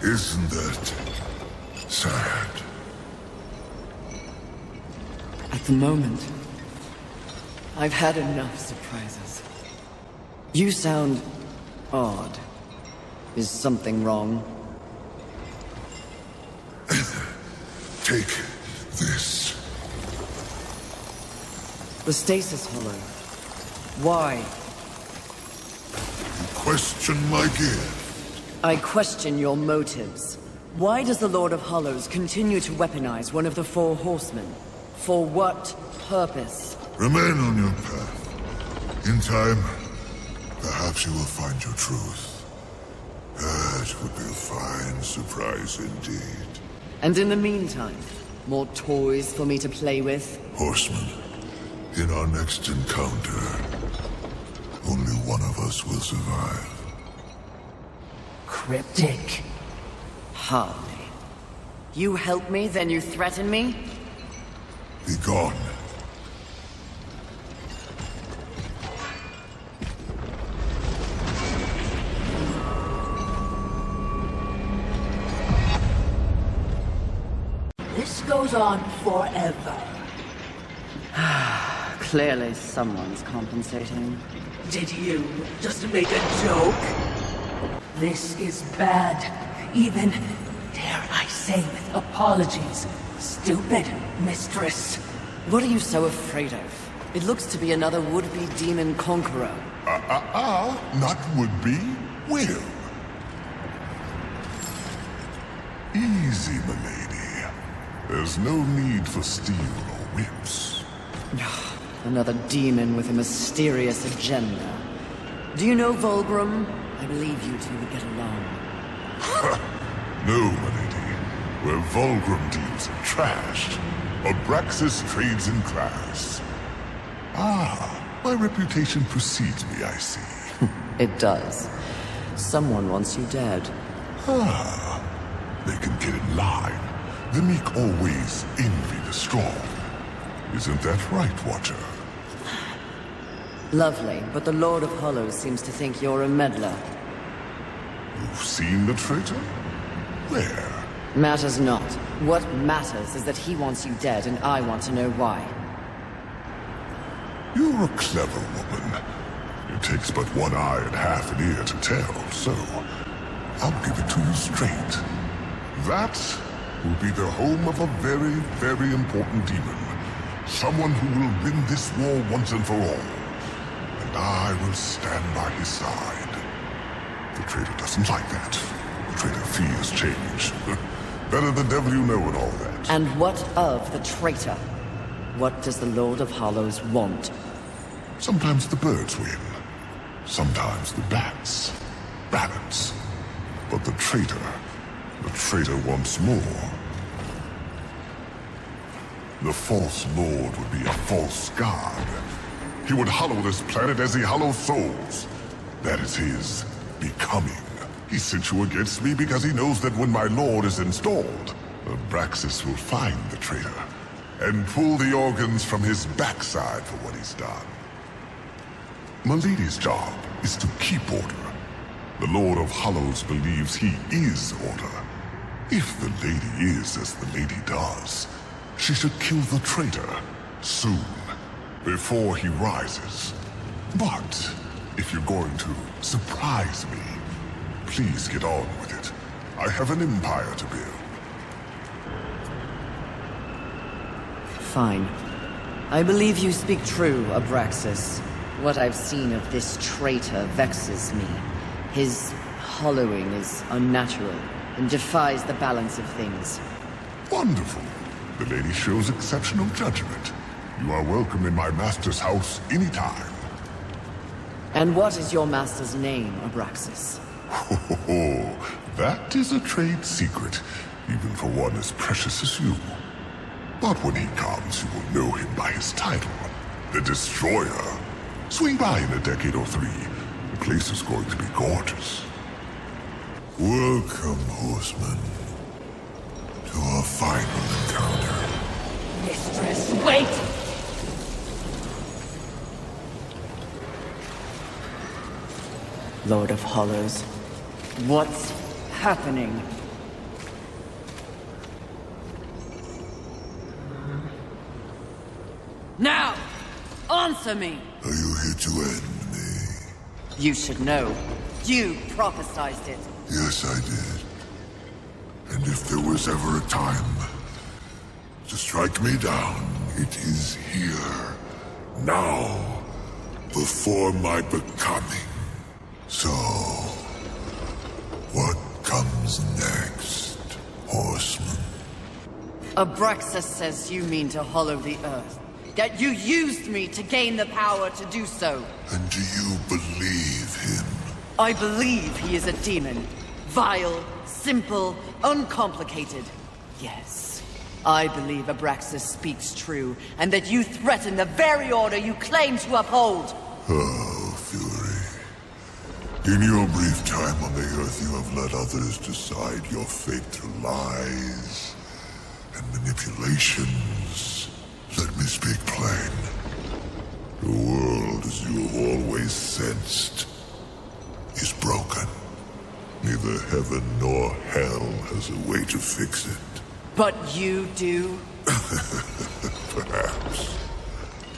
Isn't that sad? At the moment, I've had enough surprises. You sound odd. Is something wrong? Take this. The stasis hollow. Why? You question my gift. I question your motives. Why does the Lord of Hollows continue to weaponize one of the four horsemen? For what purpose? Remain on your path. In time, perhaps you will find your truth. That would be a fine surprise indeed. And in the meantime, more toys for me to play with? Horseman, in our next encounter, only one of us will survive. Cryptic. Hardly. You help me, then you threaten me? Be gone. This goes on forever. Clearly someone's compensating. Did you just make a joke? This is bad. Even, dare I say with apologies, stupid mistress. What are you so afraid of? It looks to be another would-be demon conqueror. Not would-be, will. Easy, milady. There's no need for steel or whips. Another demon with a mysterious agenda. Do you know Volgrim? I believe you two would get along. No, milady. Where Volgrim deals in trash, Abraxas trades in class. My reputation precedes me, I see. It does. Someone wants you dead. They can get in line. The meek always envy the strong. Isn't that right, Watcher? Lovely, but the Lord of Hollows seems to think you're a meddler. You've seen the traitor? Where? Matters not. What matters is that he wants you dead, and I want to know why. You're a clever woman. It takes but one eye and half an ear to tell, so I'll give it to you straight. That will be the home of a very, very important demon. Someone who will win this war once and for all. And I will stand by his side. The traitor doesn't like that. The traitor fears change. Better the devil you know and all that. And what of the traitor? What does the Lord of Hollows want? Sometimes the birds win. Sometimes the bats. Balance. But the traitor wants more. The false lord would be a false god. He would hollow this planet as he hollows souls. That is his becoming. He sent you against me because he knows that when my lord is installed, Abraxas will find the traitor and pull the organs from his backside for what he's done. Milady's job is to keep order. The Lord of Hollows believes he is order. If the lady is as the lady does, she should kill the traitor soon, before he rises. But if you're going to surprise me, please get on with it. I have an empire to build. Fine. I believe you speak true, Abraxas. What I've seen of this traitor vexes me. His hollowing is unnatural and defies the balance of things. Wonderful. The lady shows exceptional judgment. You are welcome in my master's house anytime. And what is your master's name, Abraxas? Oh, that is a trade secret, even for one as precious as you. But when he comes, you will know him by his title, the Destroyer. Swing by in a decade or three. The place is going to be gorgeous. Welcome, horseman, to our final encounter. Mistress, wait! Lord of Hollows. What's happening? Now! Answer me! Are you here to end me? You should know. You prophesized it. Yes, I did. And if there was ever a time to strike me down, it is here. Now. Before my becoming. So, what comes next, horseman? Abraxas says you mean to hollow the earth. That you used me to gain the power to do so. And do you believe him? I believe he is a demon. Vile, simple, uncomplicated. Yes. I believe Abraxas speaks true, and that you threaten the very order you claim to uphold. Oh, Fury. In your brief time on the Earth, you have let others decide your fate through lies and manipulations. Let me speak plain. The world, as you have always sensed, is broken. Neither heaven nor hell has a way to fix it. But you do? Perhaps.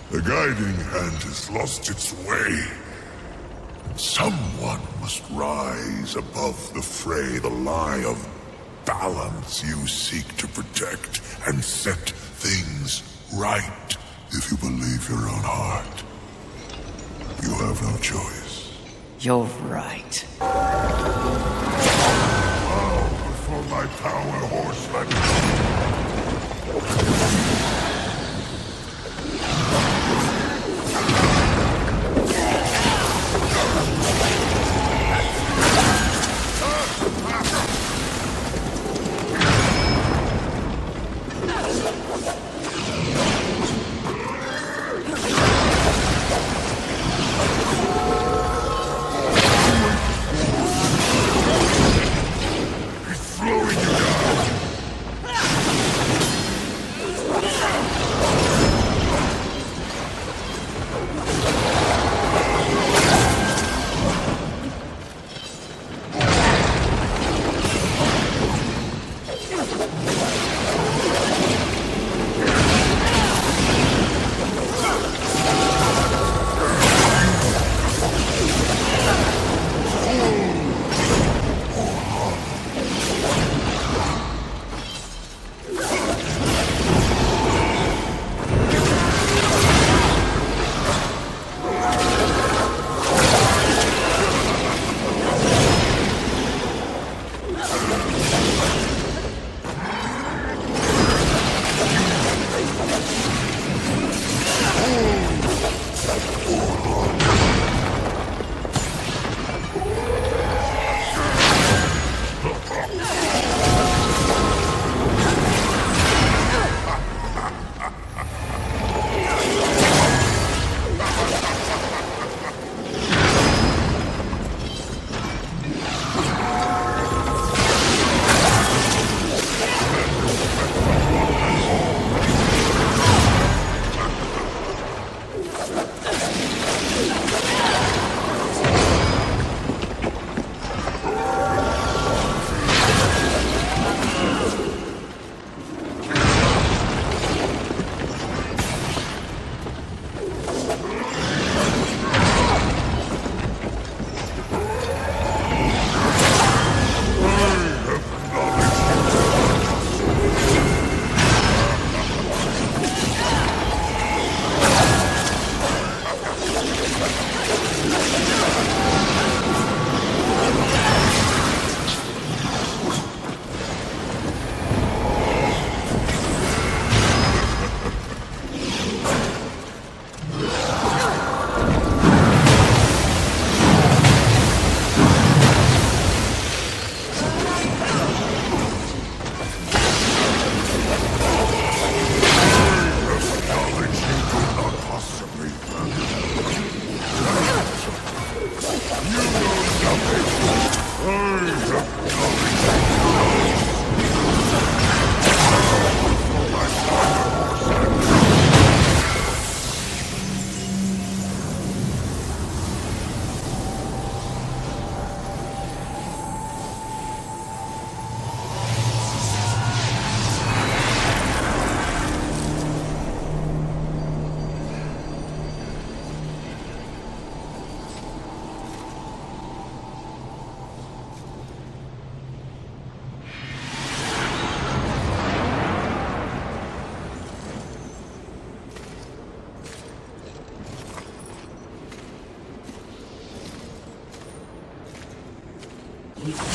The guiding hand has lost its way. And someone must rise above the fray, the lie of balance you seek to protect and set things right. If you believe your own heart, you have no choice. You're right. Bow before my power, horseman. Slowing you down.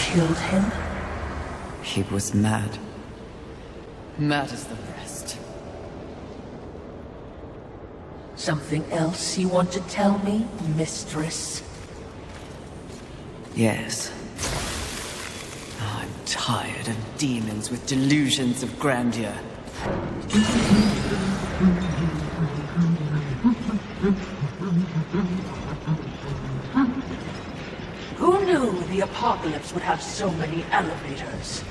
killed him? He was mad. Mad as the rest. Something else you want to tell me, mistress? Yes. I'm tired of demons with delusions of grandeur. Who knew the apocalypse would have so many elevators?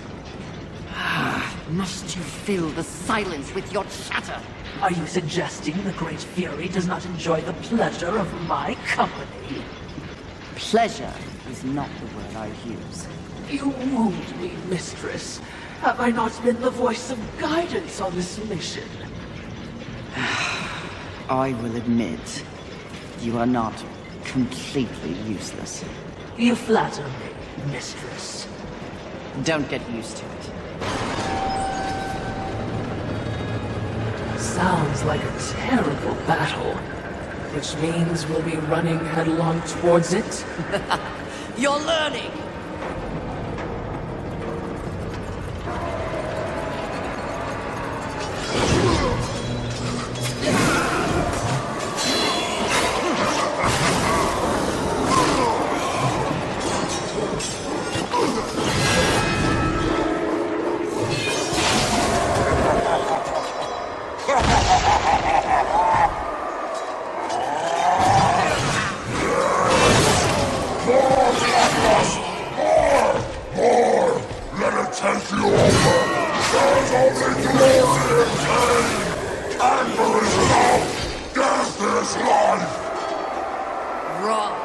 Must you fill the silence with your chatter? Are you suggesting the Great Fury does not enjoy the pleasure of my company? Pleasure is not the word I use. You wound me, mistress. Have I not been the voice of guidance on this mission? I will admit, you are not completely useless. You flatter me, mistress. Don't get used to it. Sounds like a terrible battle. Which means we'll be running headlong towards it? You're learning! Let it take you over! There's only glory and pain! Anger is love! Death is life! Wrong.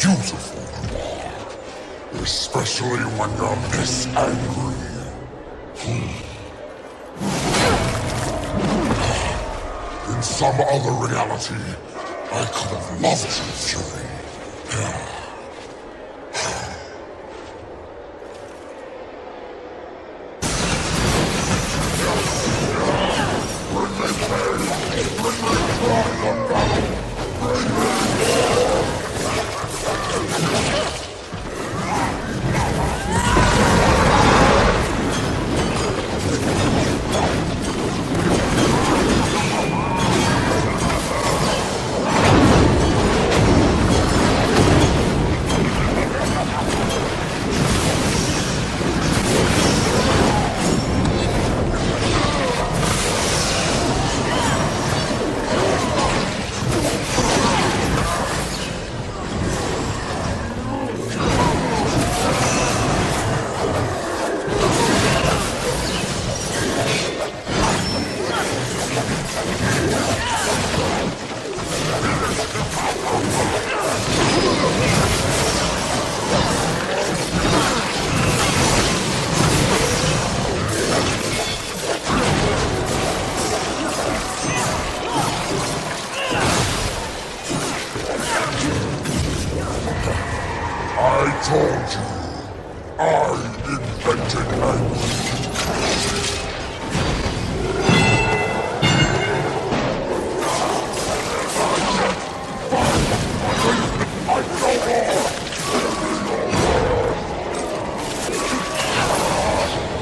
Beautiful you are, especially when you're this angry. In some other reality, I could have loved you, Fury. I told you, I invented anger.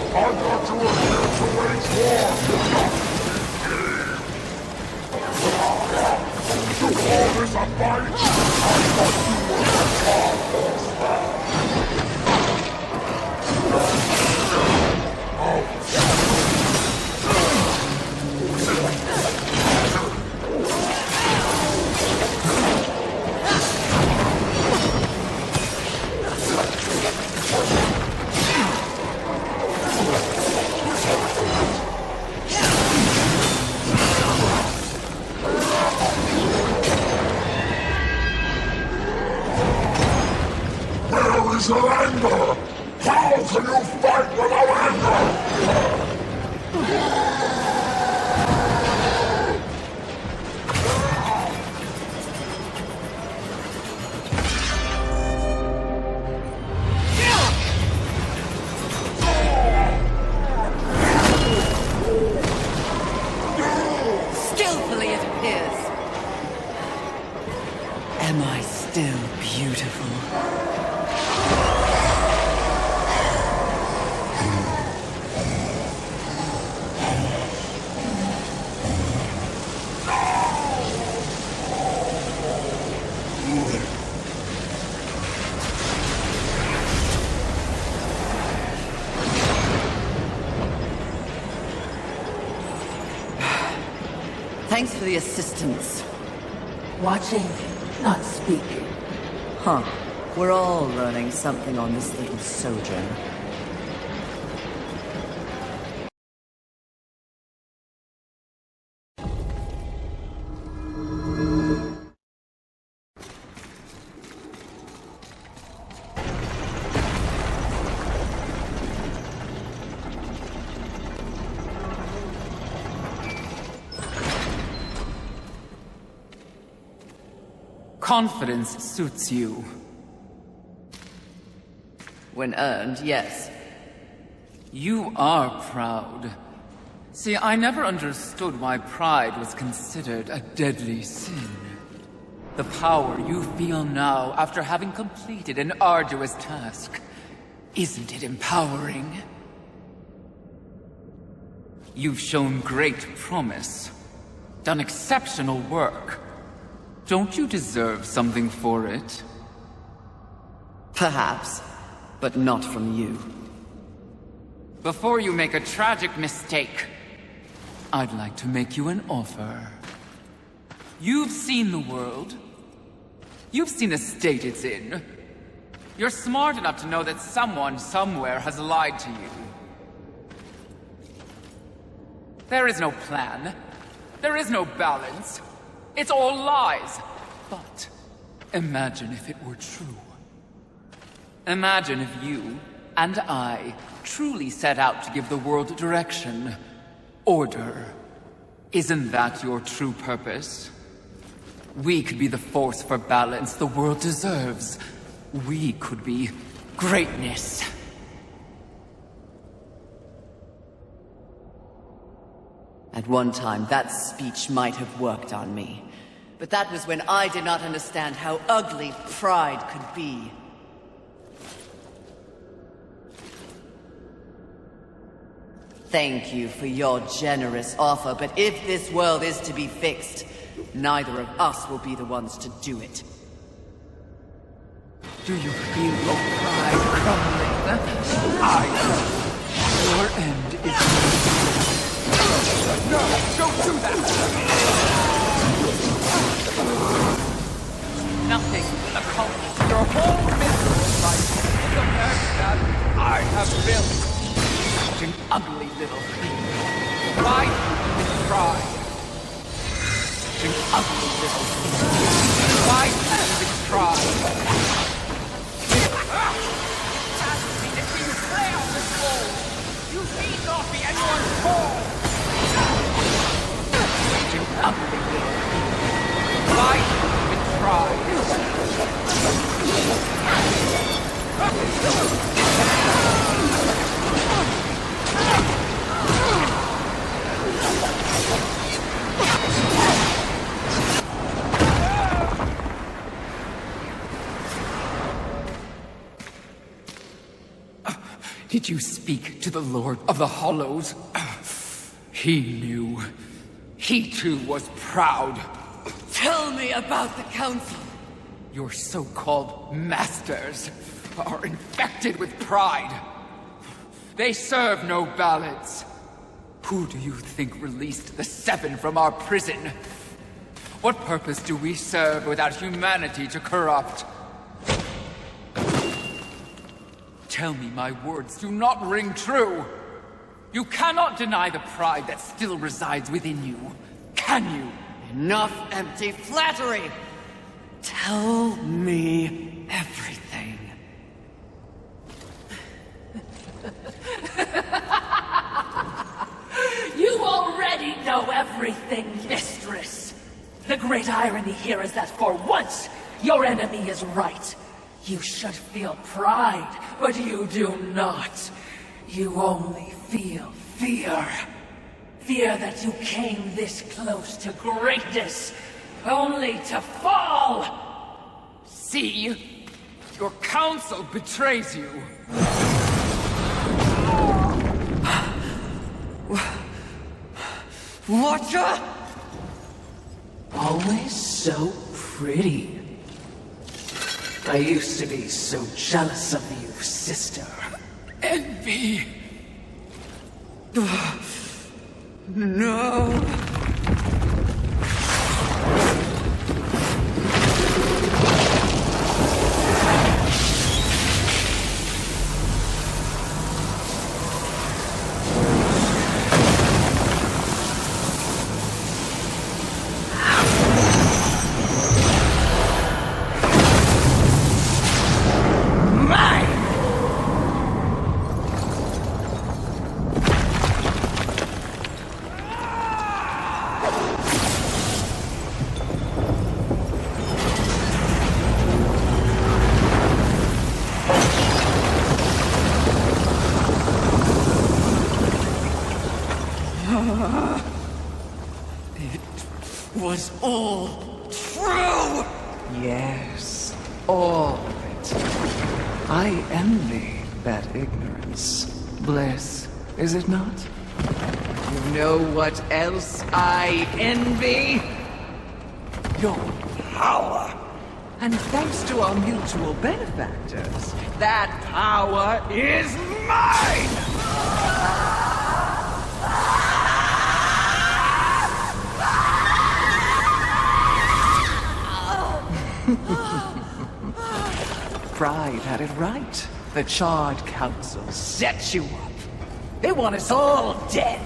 I thought you were here to wage war. The war is a fight. I thought you were a god. Where is your anger? How can you fight without anger? Skillfully it appears. Am I still beautiful? Thanks for the assistance. Watching, not speaking. Huh. We're all learning something on this little sojourn. Confidence suits you. When earned, yes. You are proud. See, I never understood why pride was considered a deadly sin. The power you feel now after having completed an arduous task, isn't it empowering? You've shown great promise, done exceptional work. Don't you deserve something for it? Perhaps, but not from you. Before you make a tragic mistake, I'd like to make you an offer. You've seen the world. You've seen the state it's in. You're smart enough to know that someone somewhere has lied to you. There is no plan. There is no balance. It's all lies. But imagine if it were true. Imagine if you and I truly set out to give the world direction, order. Isn't that your true purpose? We could be the force for balance the world deserves. We could be greatness. At one time, that speech might have worked on me. But that was when I did not understand how ugly pride could be. Thank you for your generous offer, but if this world is to be fixed, neither of us will be the ones to do it. Do you feel your pride crumbling? Your end is... No! Don't do that! Nothing will accomplish your whole miserable life in the mess that I have built. Such an ugly little thing. Why do you even try? Such an ugly little thing. Why do you even try? Trust me, if you play on this wall, you need not be anyone's fault. Such an ugly little thing. Why do you even try? Did you speak to the Lord of the Hollows? He knew. He too was proud. Tell me about the Council! Your so-called masters are infected with pride. They serve no balance. Who do you think released the Seven from our prison? What purpose do we serve without humanity to corrupt? Tell me my words do not ring true. You cannot deny the pride that still resides within you, can you? Enough empty flattery! Tell me everything. everything, mistress. The great irony here is that for once, your enemy is right. You should feel pride, but you do not. You only feel fear. Fear that you came this close to greatness, only to fall! See? Your council betrays you. Watcher? Always so pretty. I used to be so jealous of you, sister. Envy. No. Was all true! Yes, all of it. I envy that ignorance. Bliss, is it not? You know what else I envy? Your power. And thanks to our mutual benefactors, that power is mine! Pride had it right. The Charred Council set you up. They want us all dead.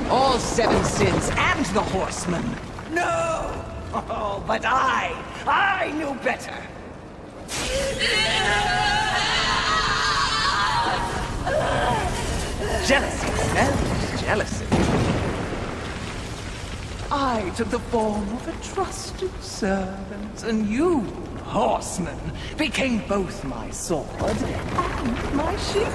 All 7 sins and the Horsemen. No! Oh, but I knew better. Jealousy, selfish jealousy. I took the form of a trusted servant, and you, Horseman, became both my sword and my shield.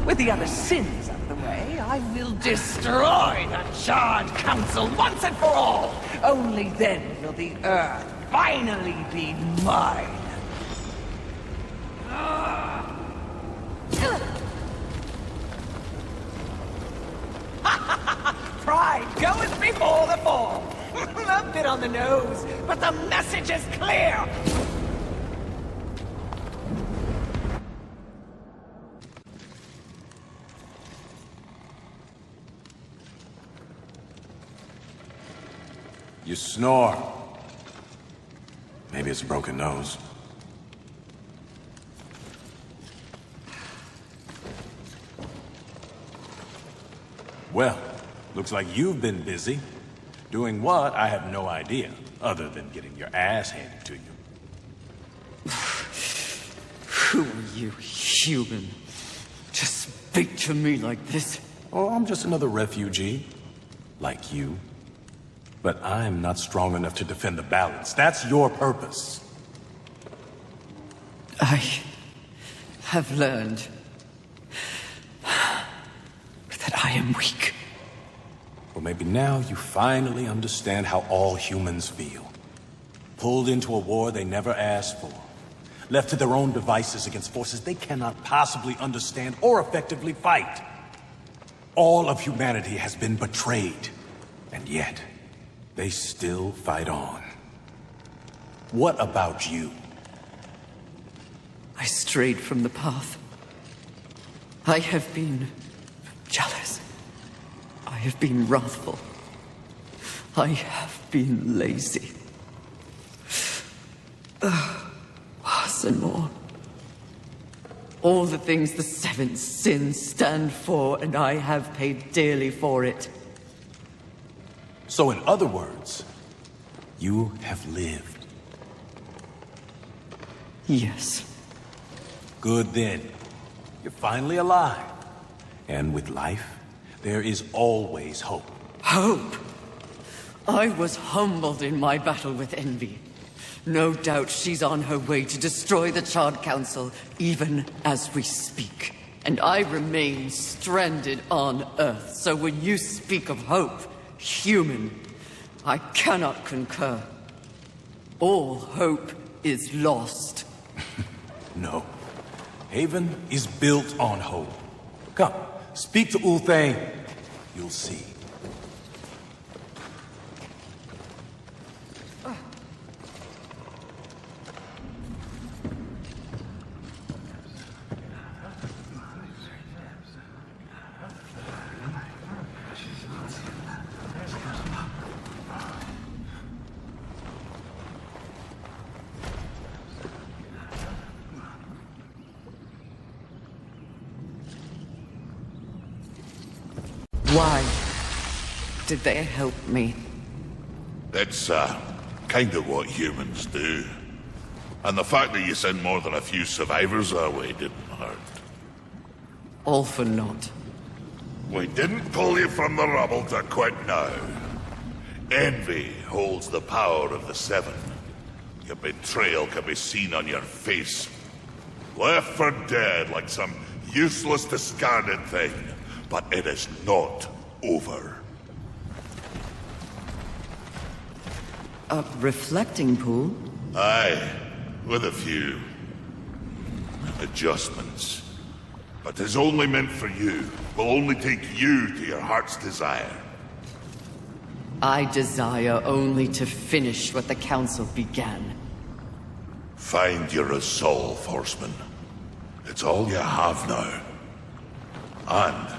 With the other sins out of the way, I will destroy the Charred Council once and for all! Only then will the Earth finally be mine! Pride goeth before the fall! A bit on the nose, but the message is clear! You snore. Maybe it's a broken nose. Well, looks like you've been busy. Doing what, I have no idea, other than getting your ass handed to you. Who are you, human? To speak to me like this? Oh, I'm just another refugee. Like you. But I'm not strong enough to defend the balance. That's your purpose. I have learned that I am weak. Well, maybe now you finally understand how all humans feel. Pulled into a war they never asked for. Left to their own devices against forces they cannot possibly understand or effectively fight. All of humanity has been betrayed. And yet, they still fight on. What about you? I strayed from the path. I have been jealous. I have been wrathful. I have been lazy. Worse and more. All the things the 7 sins stand for, and I have paid dearly for it. So in other words, you have lived. Yes. Good then. You're finally alive. And with life, there is always hope. Hope? I was humbled in my battle with Envy. No doubt she's on her way to destroy the Charred Council, even as we speak. And I remain stranded on Earth, so when you speak of hope, human, I cannot concur. All hope is lost. No. Haven is built on hope. Come, speak to Ulthane. You'll see. Why did they help me? That's, kind of what humans do. And the fact that you sent more than a few survivors our way didn't hurt. All for naught. We didn't pull you from the rubble to quit now. Envy holds the power of the Seven. Your betrayal can be seen on your face. Left for dead like some useless, discarded thing. But it is not over. A reflecting pool? Aye, with a few adjustments. But it's only meant for you. Will only take you to your heart's desire. I desire only to finish what the Council began. Find your resolve, Horseman. It's all you have now. And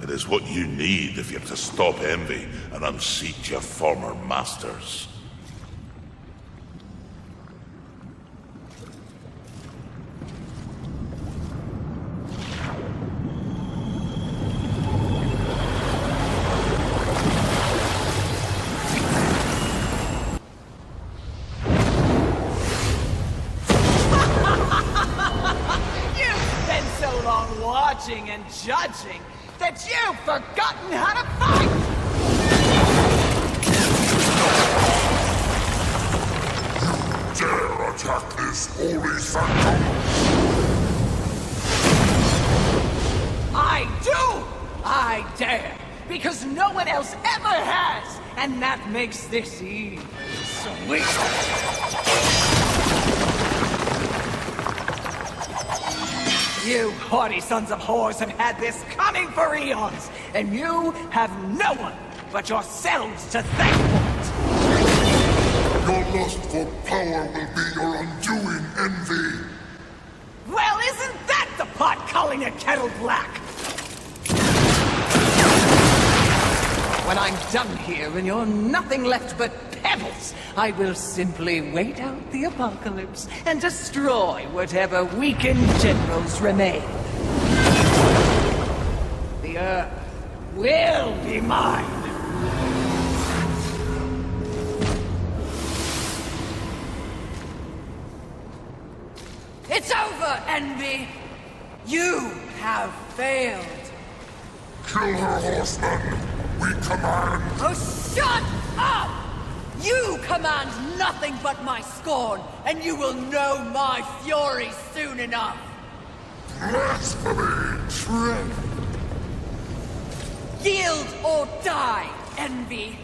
it is what you need if you're to stop Envy and unseat your former masters. You've been so long watching and judging that you've forgotten how to fight! Dare attack this holy sanctum! I do! I dare! Because no one else ever has! And that makes this even sweet! You haughty sons of whores have had this coming for eons, and you have no one but yourselves to thank for it! Your lust for power will be your undoing, Envy! Well, isn't that the pot calling a kettle black? When I'm done here and you're nothing left but pebbles, I will simply wait out the apocalypse and destroy whatever weakened generals remain. The Earth will be mine. It's over, Envy! You have failed! Kill her, Horseman! We command! Oh, shut up! You command nothing but my scorn, and you will know my fury soon enough! Blasphemy! Tread! Yield or die, Envy!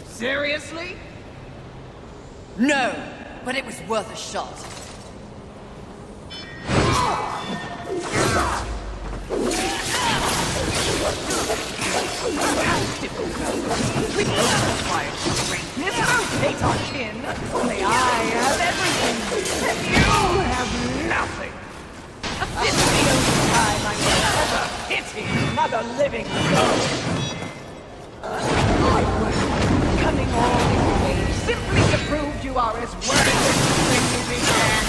Seriously? No, but it was worth a shot. We don't require greatness, rotate our kin. Only I have everything, and you have nothing. This is the only time I will ever pity another living soul. I was coming all this way simply to prove you are as worthless as when you began.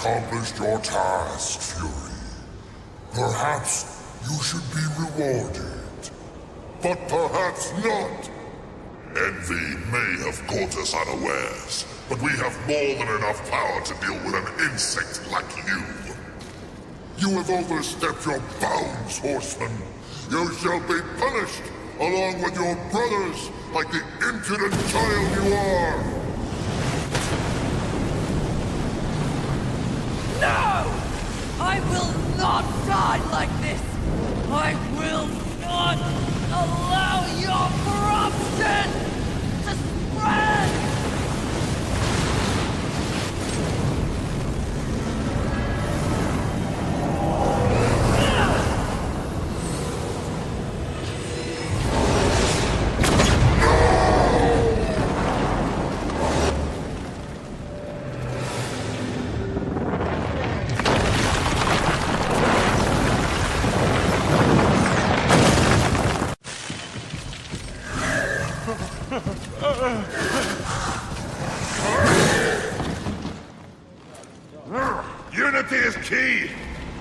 accomplished your task, Fury. Perhaps you should be rewarded. But perhaps not. Envy may have caught us unawares, but we have more than enough power to deal with an insect like you. You have overstepped your bounds, Horseman. You shall be punished, along with your brothers, like the impudent child you are. No! I will not die like this! I will not allow your corruption to spread! Unity is key.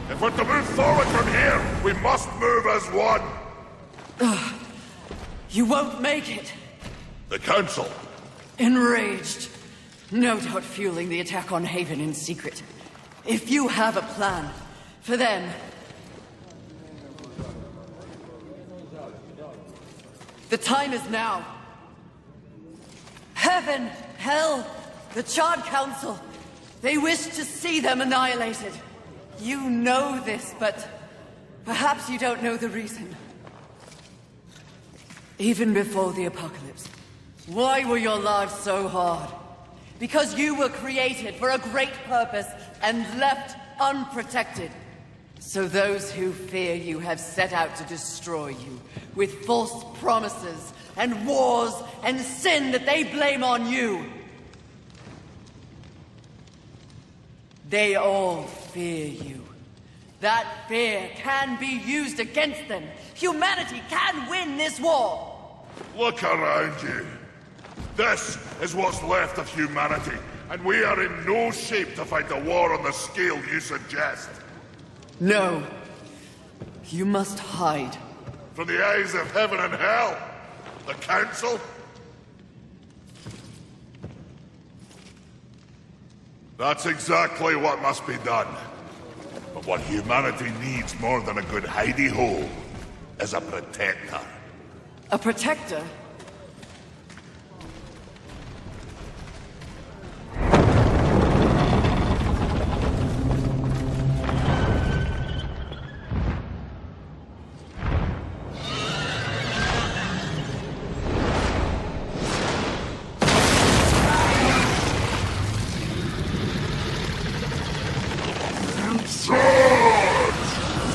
If we're to move forward from here, we must move as one. You won't make it. The Council. Enraged. No doubt fueling the attack on Haven in secret. If you have a plan for them... The time is now. Heaven, hell, the Charred Council. They wish to see them annihilated. You know this, but perhaps you don't know the reason. Even before the apocalypse, why were your lives so hard? Because you were created for a great purpose and left unprotected. So those who fear you have set out to destroy you with false promises and wars and sin that they blame on you. They all fear you. That fear can be used against them. Humanity can win this war. Look around you. This is what's left of humanity, and we are in no shape to fight a war on the scale you suggest. No. You must hide. From the eyes of heaven and hell? The Council? That's exactly what must be done. But what humanity needs more than a good hidey-hole is a protector. A protector?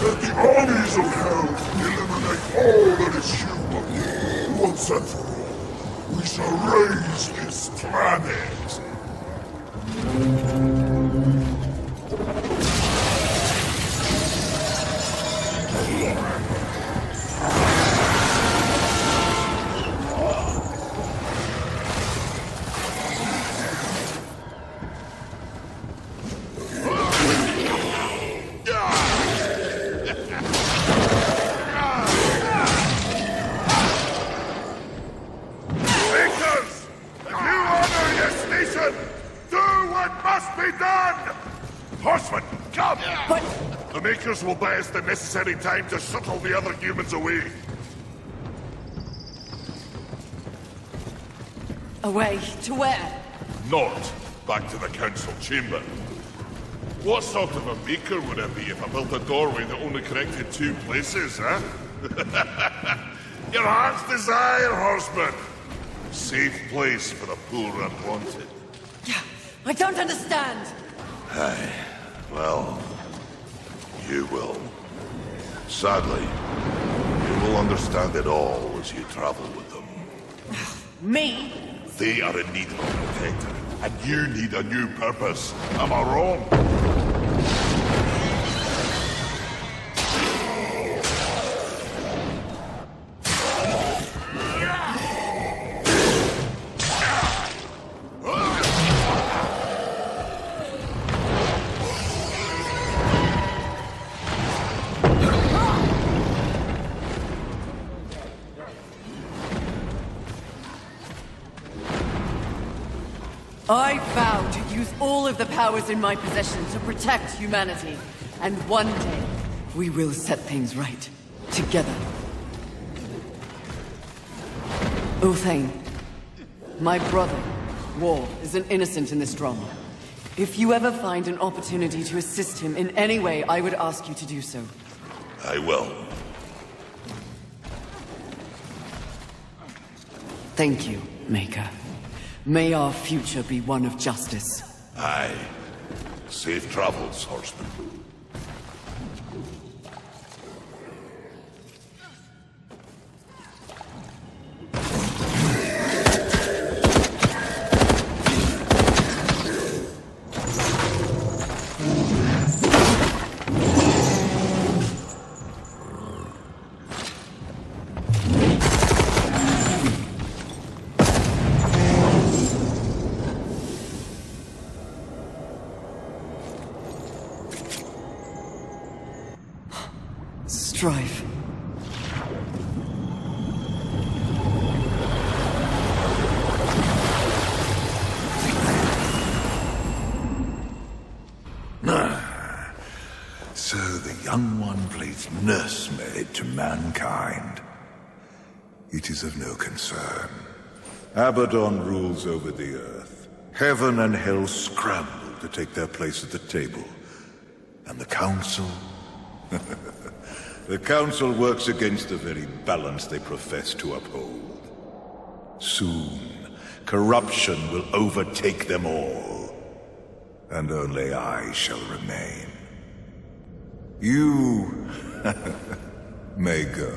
Let the armies of hell eliminate all that is human. Once and for all, we shall raise this planet. Horseman, come! But... The Makers will buy us the necessary time to shuttle the other humans away. Away to where? North, back to the Council Chamber. What sort of a Maker would it be if I built a doorway that only connected two places, huh? Your heart's desire, Horseman. Safe place for the poor and wanted. Yeah, I don't understand. Aye. Well, you will. Sadly, you will understand it all as you travel with them. Me? They are in need of a protector, and you need a new purpose. Am I wrong? I vow to use all of the powers in my possession to protect humanity. And one day, we will set things right. Together. Uthane, my brother, War, is an innocent in this drama. If you ever find an opportunity to assist him in any way, I would ask you to do so. I will. Thank you, Maker. May our future be one of justice. Aye. Safe travels, horseman. Strife. So the young one plays nursemaid to mankind. It is of no concern. Abaddon rules over the earth. Heaven and hell scramble to take their place at the table. And the Council? The Council works against the very balance they profess to uphold. Soon, corruption will overtake them all. And only I shall remain. You may go.